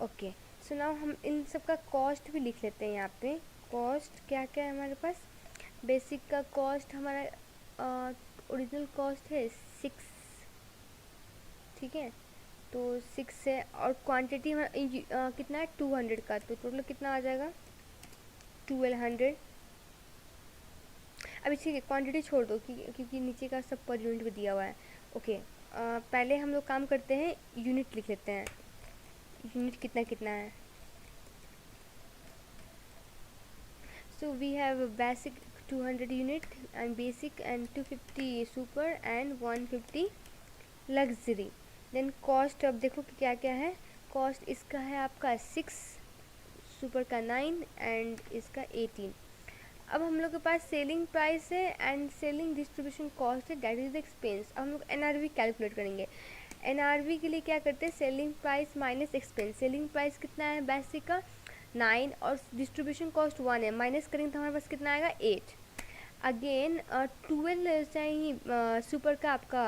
ओके। सो नाउ हम इन सब का कॉस्ट भी लिख लेते हैं यहाँ पे। कॉस्ट क्या क्या है हमारे पास, बेसिक का कॉस्ट हमारा ओरिजिनल कॉस्ट है 6। ठीक है, तो 6 है, और क्वांटिटी कितना है 200 का, तो टोटल कितना आ जाएगा 1200। अभी ठीक है, क्वांटिटी छोड़ दो क्योंकि नीचे का सब पर यूनिट भी दिया हुआ है। ओके, पहले हम लोग काम करते हैं, यूनिट लिख लेते हैं। यूनिट कितना कितना है, so we have basic 200 unit and basic and 250 super and 150 luxury. Then cost अब देखो कि क्या क्या है। कॉस्ट इसका है आपका 6, सुपर का 9 एंड इसका 18। अब हम लोग के पास सेलिंग प्राइस है एंड सेलिंग डिस्ट्रीब्यूशन कॉस्ट है, दैट इज द एक्सपेंस। अब हम लोग NRV कैलकुलेट करेंगे। NRV के लिए क्या करते हैं, selling price minus expense. Selling price कितना है बेसिक का 9 और डिस्ट्रीब्यूशन कॉस्ट 1 है, माइनस करेंगे तो हमारे पास कितना आएगा 8। अगेन 12 चाहिए सुपर का आपका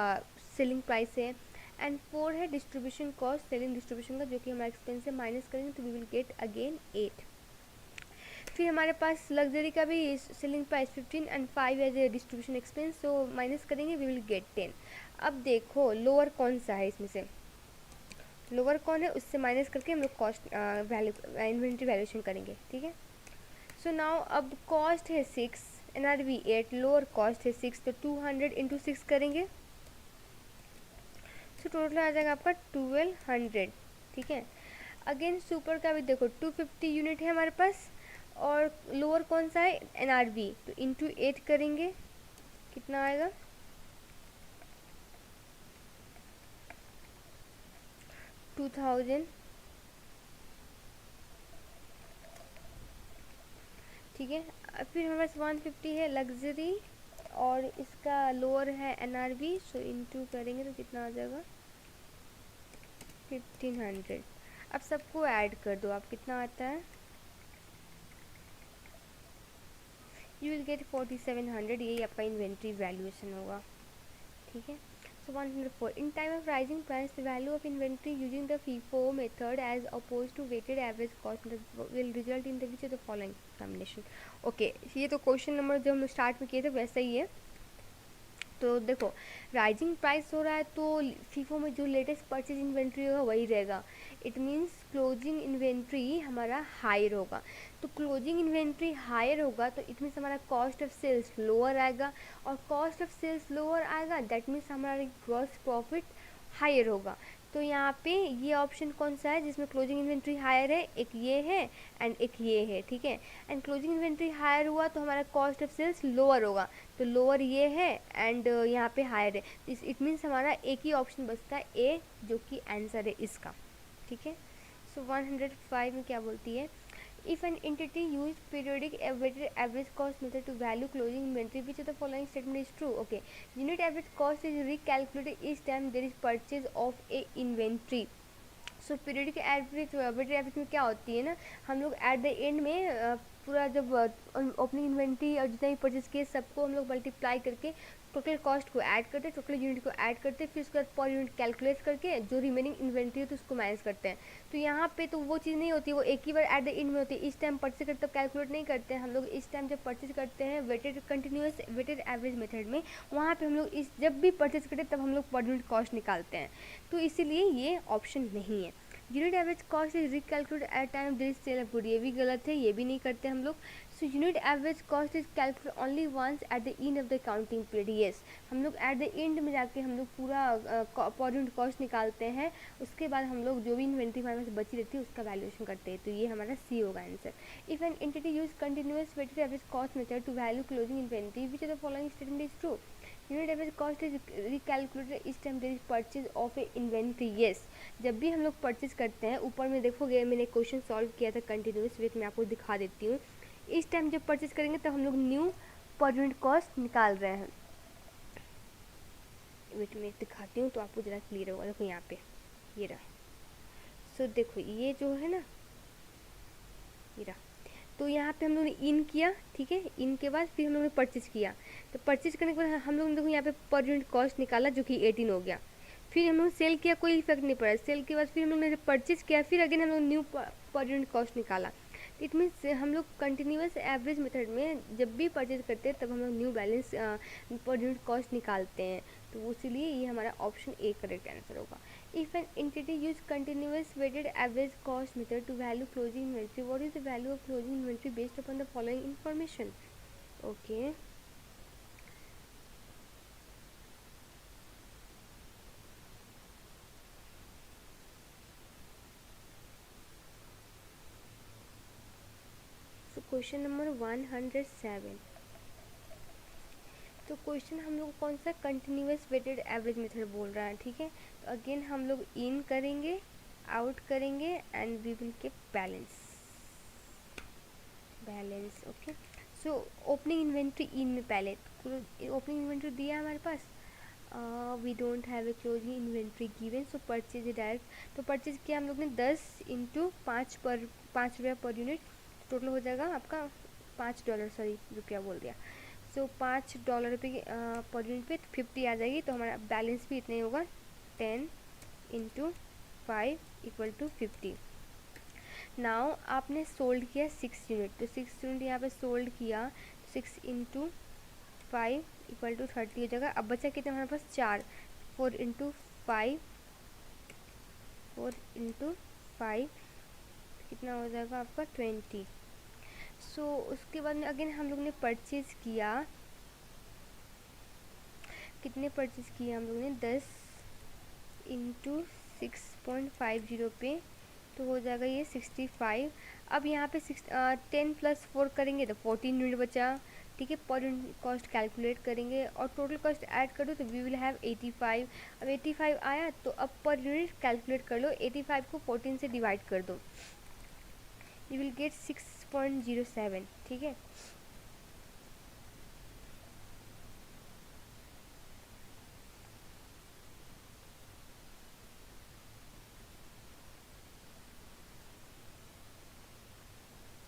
सेलिंग प्राइस है एंड 4 है डिस्ट्रीब्यूशन कॉस्ट, सेलिंग डिस्ट्रीब्यूशन का जो कि हमारा एक्सपेंस है, माइनस करेंगे तो वी विल गेट अगेन 8। फिर हमारे पास लग्जरी का भी selling price 15 and 5 as a distribution expense, so minus करेंगे वी विल गेट 10। अब देखो लोअर कौन सा है इसमें से, लोअर कौन है उससे माइनस करके हम लोग कॉस्ट वैल्यू इन्वेंट्री वैल्यूएशन करेंगे। ठीक है, सो नाउ अब कॉस्ट है 6, NRV 8, लोअर कॉस्ट है 6, तो 200 इंटू 6 करेंगे, सो टोटल आ जाएगा आपका 1200। ठीक है, अगेन सुपर का भी देखो 250 यूनिट है हमारे पास, और लोअर कौन सा है NRV, तो इंटू 8 करेंगे कितना आएगा 2000। ठीक है, फिर हमारे पास 150 है लग्जरी और इसका लोअर है NRV, सो इंटू करेंगे तो कितना आ जाएगा 1500। अब सबको ऐड कर दो आप, कितना आता है, यू विल गेट 4700, यही आपका इन्वेंट्री वैल्यूएशन होगा। ठीक है, so 104, in time of rising price the value of inventory using the FIFO method as oppose to weighted average cost will result in the which of the following combination. Okay, ये तो question number जो हम start में किए थे वैसा ही है। तो देखो राइजिंग प्राइस हो रहा है तो FIFO में जो लेटेस्ट परचेज इन्वेंट्री होगा वही रहेगा, इट मीन्स क्लोजिंग इन्वेंट्री हमारा हायर होगा। तो क्लोजिंग इन्वेंट्री हायर होगा तो इट मीन्स हमारा कॉस्ट ऑफ सेल्स लोअर आएगा, और कॉस्ट ऑफ सेल्स लोअर आएगा दैट मीन्स हमारा ग्रॉस प्रॉफिट हायर होगा। तो यहाँ पे ये ऑप्शन कौन सा है जिसमें क्लोजिंग इन्वेंट्री हायर है, एक ये है एंड एक ये है। ठीक है, एंड क्लोजिंग इन्वेंट्री हायर हुआ तो हमारा कॉस्ट ऑफ सेल्स लोअर होगा, तो लोअर ये है एंड यहाँ पे हायर है, इट मीन्स हमारा एक ही ऑप्शन बचता है ए, जो कि आंसर है इसका। ठीक है, सो 105 में क्या बोलती है, If an entity used periodic weighted average cost method to value closing inventory, which of the following statement is true? Okay, unit average cost is recalculated each time there is purchase of a inventory. So periodic average weighted average में क्या होती है ना, हम लोग at the end में पूरा जब ओपनिंग इन्वेंट्री और जितना भी परचेज किए सबको हम लोग मल्टीप्लाई करके टोटल कॉस्ट को ऐड करते हैं, टोटल यूनिट को ऐड करते हैं, फिर उसके बाद पर यूनिट कैलकुलेट करके जो रिमेनिंग इन्वेंट्री है तो उसको मैनेज करते हैं. तो यहाँ पे तो वो चीज़ नहीं होती, वो एक ही बार एट द एंड में होती है. इस टाइम परचेज करते तब कैलकुलेट नहीं करते हैं हम लोग. इस टाइम जब परचेज करते हैं weighted continuous weighted average method में, वहाँ पे हम लोग इस जब भी परचेज करते तब हम लोग पर यूनिट कॉस्ट निकालते हैं. तो इसीलिए ये ऑप्शन नहीं है. Unit average cost is recalculate at time there is sale of good, ये भी गलत है, ये भी नहीं करते हम लोग. So unit average cost is calculate only once at the end of the counting period. Yes, हम लोग एट द एंड में जाके हम लोग पूरा पर यूनिट कॉस्ट निकालते हैं. उसके बाद हम लोग जो भी इन्वेंट्री हमारे पास बची रहती है उसका वैल्यूएशन करते हैं. तो ये हमारा सी होगा answer. If an entity use continuous weighted average cost method to value closing inventory, which of the following statement is true? Unit average cost is recalculated is time there is purchase of a inventory. Yes, जब भी हम लोग purchase करते हैं, ऊपर में देखोगे मैंने क्वेश्चन सॉल्व किया था कंटिन्यूस वेट में, आपको दिखा देती हूँ. इस टाइम जब परचेज करेंगे तब हम लोग न्यू पर यूनिट कॉस्ट निकाल रहे हैं. वेट में दिखाती हूँ तो आपको ज़रा क्लियर होगा. देखो यहाँ पे ये रहा. सो देखो ये जो है ना, ये रहा. तो यहाँ पे हम लोगों ने इन किया, ठीक है. इन के बाद फिर हम लोगों ने परचेज किया. तो परचेज करने के बाद हम लोग ने देखो यहाँ पे पर यूनिट कॉस्ट निकाला जो कि 18 हो गया. फिर हम लोग सेल किया, कोई इफेक्ट नहीं पड़ा. सेल के बाद फिर हम लोग ने परचेज किया, फिर अगेन हम लोग न्यू पर यूनिट कॉस्ट निकाला. इट मीन्स हम लोग कंटिन्यूस एवरेज मेथड में जब भी परचेज करते हैं तब हम लोग new balance per unit cost निकालते हैं. तो इसीलिए ये हमारा ऑप्शन ए करेक्ट आंसर होगा. If an entity use continuous weighted average cost method to value closing inventory, what is the value of closing inventory based upon the following information? Okay. So question number 107. तो question हम लोग कौन सा continuous weighted average method बोल रहा है, ठीक है. तो अगेन हम लोग इन करेंगे, आउट करेंगे and we will keep balance. Okay. So opening inventory in में पहले ओपनिंग इन्वेंट्री दिया हमारे पास. We don't have a closing inventory given, so purchase direct. तो परचेज किया हम लोग ने 10 इंटू 5 रुपया पर यूनिट. टोटल हो जाएगा आपका $5, सॉरी रुपया बोल दिया. सो $5 पे पर यूनिट पे 50 आ जाएगी. तो हमारा बैलेंस भी इतना ही होगा. 10 इंटू 5 इक्वल टू 50. नाउ आपने सोल्ड किया 6 यूनिट. तो 6 यूनिट यहाँ पे सोल्ड किया. 6 इंटू 5 इक्वल टू 30 हो जाएगा. अब बचा कितना हमारे पास 4. 4 इंटू 5 कितना हो जाएगा आपका 20. सो उसके बाद में अगेन हम लोग ने परचेज किया. कितने परचेज किए हम लोग ने 10 इंटू 6.50 पे. तो हो जाएगा ये 65. अब यहाँ पे 10 प्लस 4 करेंगे तो 14 यूनिट बचा, ठीक है. पर यूनिट कॉस्ट कैलकुलेट करेंगे और टोटल कॉस्ट ऐड कर दो तो वी विल हैव 85. अब 85 आया तो अब पर यूनिट कैलकुलेट कर लो. 85 को 14 से डिवाइड कर दो, यू विल गेट 6.07, ठीक है.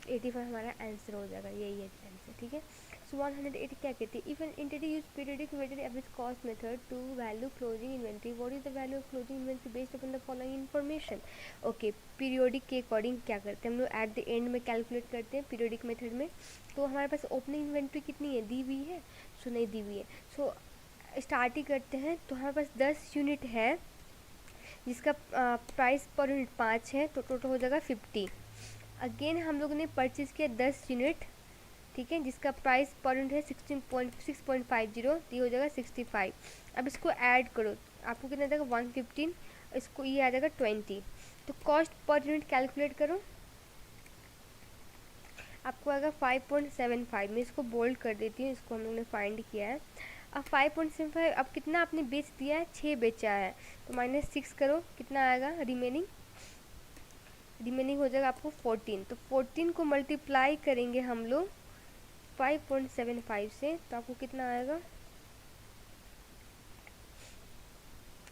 एटी फाइव हमारा आंसर हो जाएगा, यही है आंसर, ठीक है. सो 180 क्या कहती है? If an entity use periodic weighted average cost method to value closing inventory, what is the value of closing inventory based upon the following information. Okay, periodic के अकॉर्डिंग क्या करते हैं हम लोग? एट द एंड में calculate करते हैं periodic method में. तो हमारे पास ओपनिंग इन्वेंट्री कितनी है, दी हुई है? सो नहीं दी हुई है. सो स्टार्ट ही करते हैं. तो हमारे पास 10 यूनिट है जिसका प्राइस पर यूनिट 5 है, तो टोटल हो जाएगा 50. अगेन हम लोग ने परचेज किया 10 यूनिट, ठीक है, जिसका प्राइस पर यूनिट है 6.50, ये हो जाएगा 65. अब इसको ऐड करो, आपको कितना आ जाएगा 115. इसको ये आ जाएगा 20. तो कॉस्ट पर यूनिट कैलकुलेट करो, आपको आएगा 5.75. मैं इसको बोल्ड कर देती हूँ, इसको हम लोग ने फाइंड किया है. अब 5.75, अब कितना आपने बेच दिया है? 6 बेचा है. तो -6 करो, कितना आएगा रिमेनिंग? रिमेनिंग हो जाएगा आपको 14। तो 14 को मल्टीप्लाई करेंगे हम लोग 5.75 से, तो आपको कितना आएगा,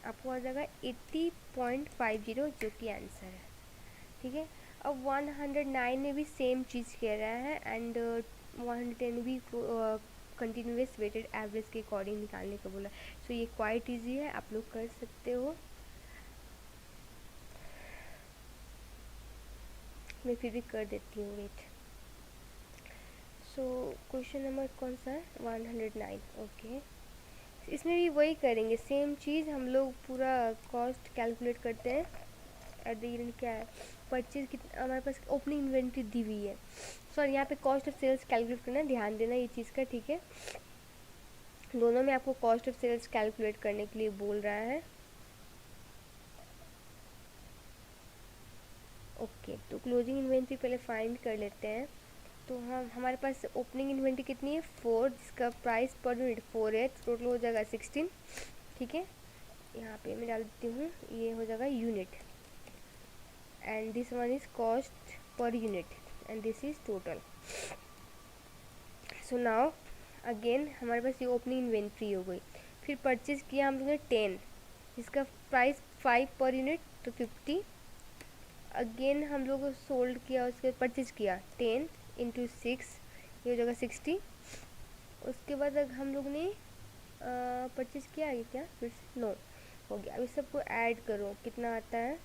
आपको आ जाएगा 80.50, जो कि आंसर है। ठीक है। अब 109 में भी सेम चीज़ कह रहा है, एंड 110 भी कंटिन्यूस वेटेड एवरेज के अकॉर्डिंग निकालने का बोला। सो ये क्वाइट इजी है, आप लोग कर सकते हो। मैं फिर भी कर देती हूँ, वेट। सो क्वेश्चन नंबर कौन सा है, 109। ओके, इसमें भी वही करेंगे, सेम चीज़। हम लोग पूरा कॉस्ट कैलकुलेट करते हैं। एट द एंड क्या है, परचेज कितना हमारे पास ओपनिंग इन्वेंट्री दी हुई है। सॉरी, यहाँ पे कॉस्ट ऑफ सेल्स कैलकुलेट करना है, ध्यान देना ये चीज़ का। ठीक है, दोनों में आपको कॉस्ट ऑफ सेल्स कैलकुलेट करने के लिए बोल रहा है। ओके, तो क्लोजिंग इन्वेंट्री पहले फाइंड कर लेते हैं। तो हम हमारे पास ओपनिंग इन्वेंट्री कितनी है, 4, जिसका प्राइस पर यूनिट 4 है, टोटल हो जाएगा 16। ठीक है, यहाँ पे मैं डाल देती हूँ, ये हो जाएगा unit, and this one is cost per unit, and this is total. So now again हमारे पास ये ओपनिंग इन्वेंट्री हो गई। फिर परचेज किया हम लोगों ने 10, जिसका प्राइस 5 पर यूनिट, तो 50। अगेन हम लोग सोल्ड किया, उसके परचेज किया 10 इंटू 6, ये हो जाएगा 60। उसके बाद हम लोग ने परचेज किया है क्या, फिर नो हो गया। अब इस सबको ऐड करो, कितना आता है,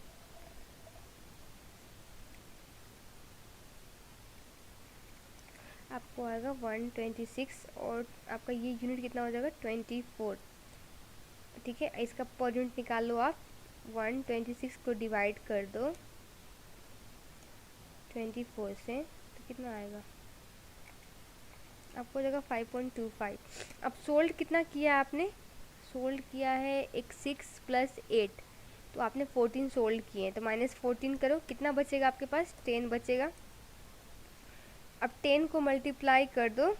आपको आएगा 126, और आपका ये यूनिट कितना हो जाएगा, 24। ठीक है, इसका पर यूनिट निकाल लो आप। 126 को डिवाइड कर दो 24 से, तो कितना आएगा, आपको हो जाएगा 5.25। अब सोल्ड कितना किया आपने, सोल्ड किया है एक 6 प्लस 8, तो आपने 14 सोल्ड किए हैं, तो -14 करो, कितना बचेगा आपके पास, 10 बचेगा। अब 10 को मल्टीप्लाई कर दो,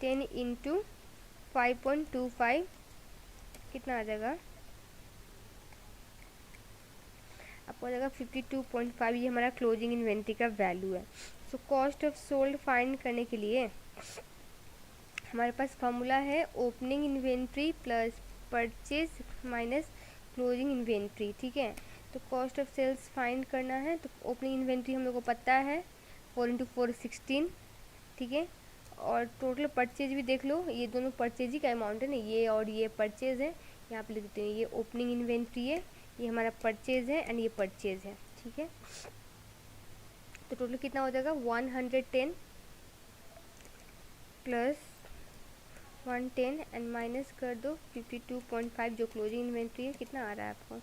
10 इंटू 5.25, कितना आ जाएगा, आपको आ जाएगा 52.5। ये हमारा क्लोजिंग इन्वेंट्री का वैल्यू है। So cost of sold find करने के लिए हमारे पास फॉर्मूला है opening inventory plus purchase minus closing inventory. ठीक है, तो कॉस्ट ऑफ सेल्स फाइंड करना है, तो ओपनिंग इन्वेंट्री हम लोग को पता है 4 इंटू 4 16। ठीक है, और टोटल परचेज भी देख लो, ये दोनों परचेज ही का अमाउंट है ना, ये और ये परचेज है। यहाँ पे लिख देते हैं, ये ओपनिंग इन्वेंट्री है, ये हमारा परचेज है, एंड ये परचेज है। ठीक है, तो टोटल कितना हो जाएगा, 110 प्लस 110 एंड माइनस कर दो 52.5, जो क्लोजिंग इन्वेंट्री है, कितना आ रहा है आपको,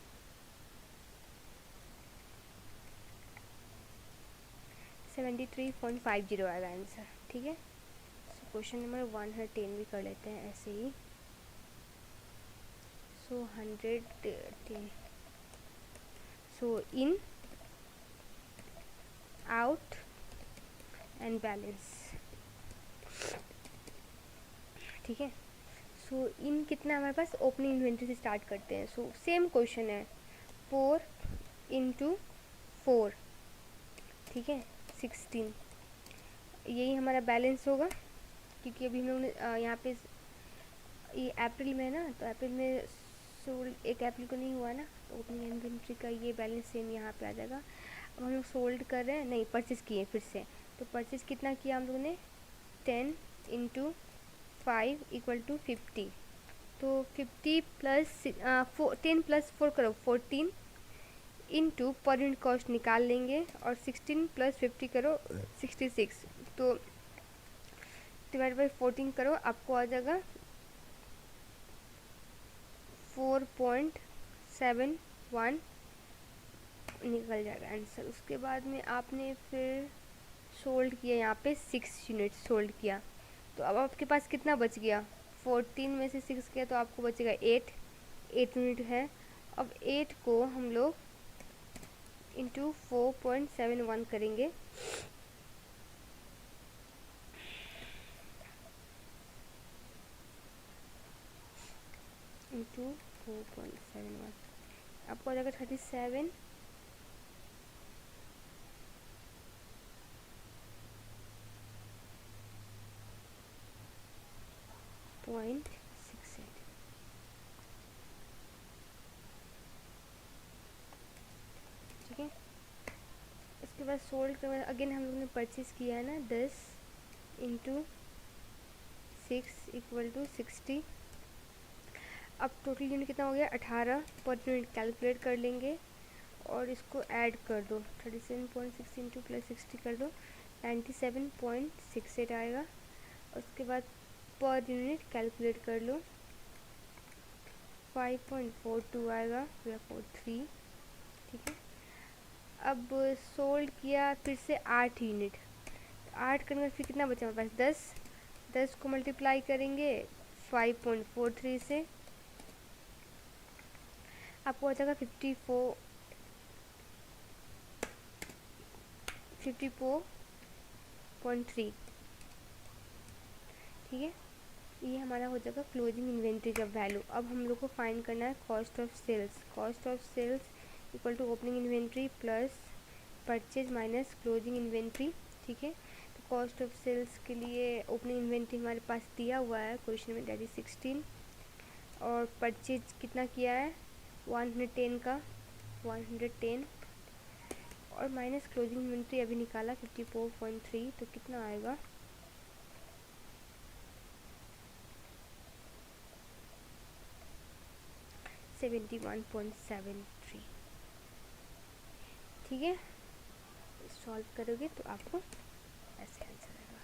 73.50 आएगा आंसर। ठीक है, सो क्वेश्चन नंबर 110 भी कर लेते हैं ऐसे ही। सो 110, सो इन, आउट एंड बैलेंस। ठीक है, सो इन कितना हमारे पास, ओपनिंग इन्वेंट्री से स्टार्ट करते हैं। सो सेम क्वेश्चन है, 4 इंटू 4, ठीक है, 16, यही हमारा बैलेंस होगा। क्योंकि अभी हम लोग ने यहाँ पे ये अप्रैल में है ना, तो अप्रैल में सोल्ड 1 अप्रैल को नहीं हुआ ना, तो ओपनिंग इन्वेंट्री का ये बैलेंस सेम यहाँ पे आ जाएगा। अब हम लोग सोल्ड कर रहे हैं, नहीं परचेज़ किए फिर से, तो परचेज़ कितना किया हम लोगों ने, 10 इंटू 5 इक्वल टू 50। तो 50 प्लस 10 प्लस 4 करो 14 इंटू पर यूनिट कॉस्ट निकाल लेंगे, और 16 प्लस 50 करो 66, तो डिवाइड बाई 14 करो, आपको आ जाएगा 4.71 निकल जाएगा आंसर। उसके बाद में आपने फिर सोल्ड किया, यहाँ पे 6 यूनिट सोल्ड किया, तो अब आपके पास कितना बच गया, 14 में से 6 किया तो आपको बचेगा 8 यूनिट है। अब 8 को हम लोग इंटू 4.71 करेंगे, इंटू 4.71, आपको आ जाएगा 37 27.68। ठीक है, उसके बाद सोल्ड करना, अगेन हम लोग ने परचेज़ किया है ना, 10 इंटू 6 इक्वल टू 60। अब टोटल यूनिट कितना हो गया, 18 पर यूनिट कैलकुलेट कर लेंगे और इसको ऐड कर दो, 37.6 इंटू प्लस 60 कर दो, 97.68 आएगा। उसके बाद पर यूनिट कैलकुलेट कर लो, 5.42 आएगा या 43। ठीक है, अब सोल्ड किया फिर से 8 यूनिट, 8 करने में फिर कितना बचा हमारे पास, 10 को मल्टीप्लाई करेंगे 5.43 से, आपको हो जाएगा 54.3। ठीक है, ये हमारा हो जाएगा क्लोजिंग इन्वेंट्री का वैल्यू। अब हम लोग को फाइंड करना है cost of sales. Cost of sales equal to opening inventory plus purchase minus closing inventory. ठीक है, तो कॉस्ट ऑफ सेल्स के लिए ओपनिंग इन्वेंट्री हमारे पास दिया हुआ है क्वेश्चन में, दैट इज 16, और परचेज कितना किया है 110 का, 110, और माइनस क्लोजिंग इन्वेंट्री अभी निकाला 54.3, तो कितना आएगा, 71.73। ठीक है, सॉल्व करोगे तो आपको ऐसे आंसर आएगा।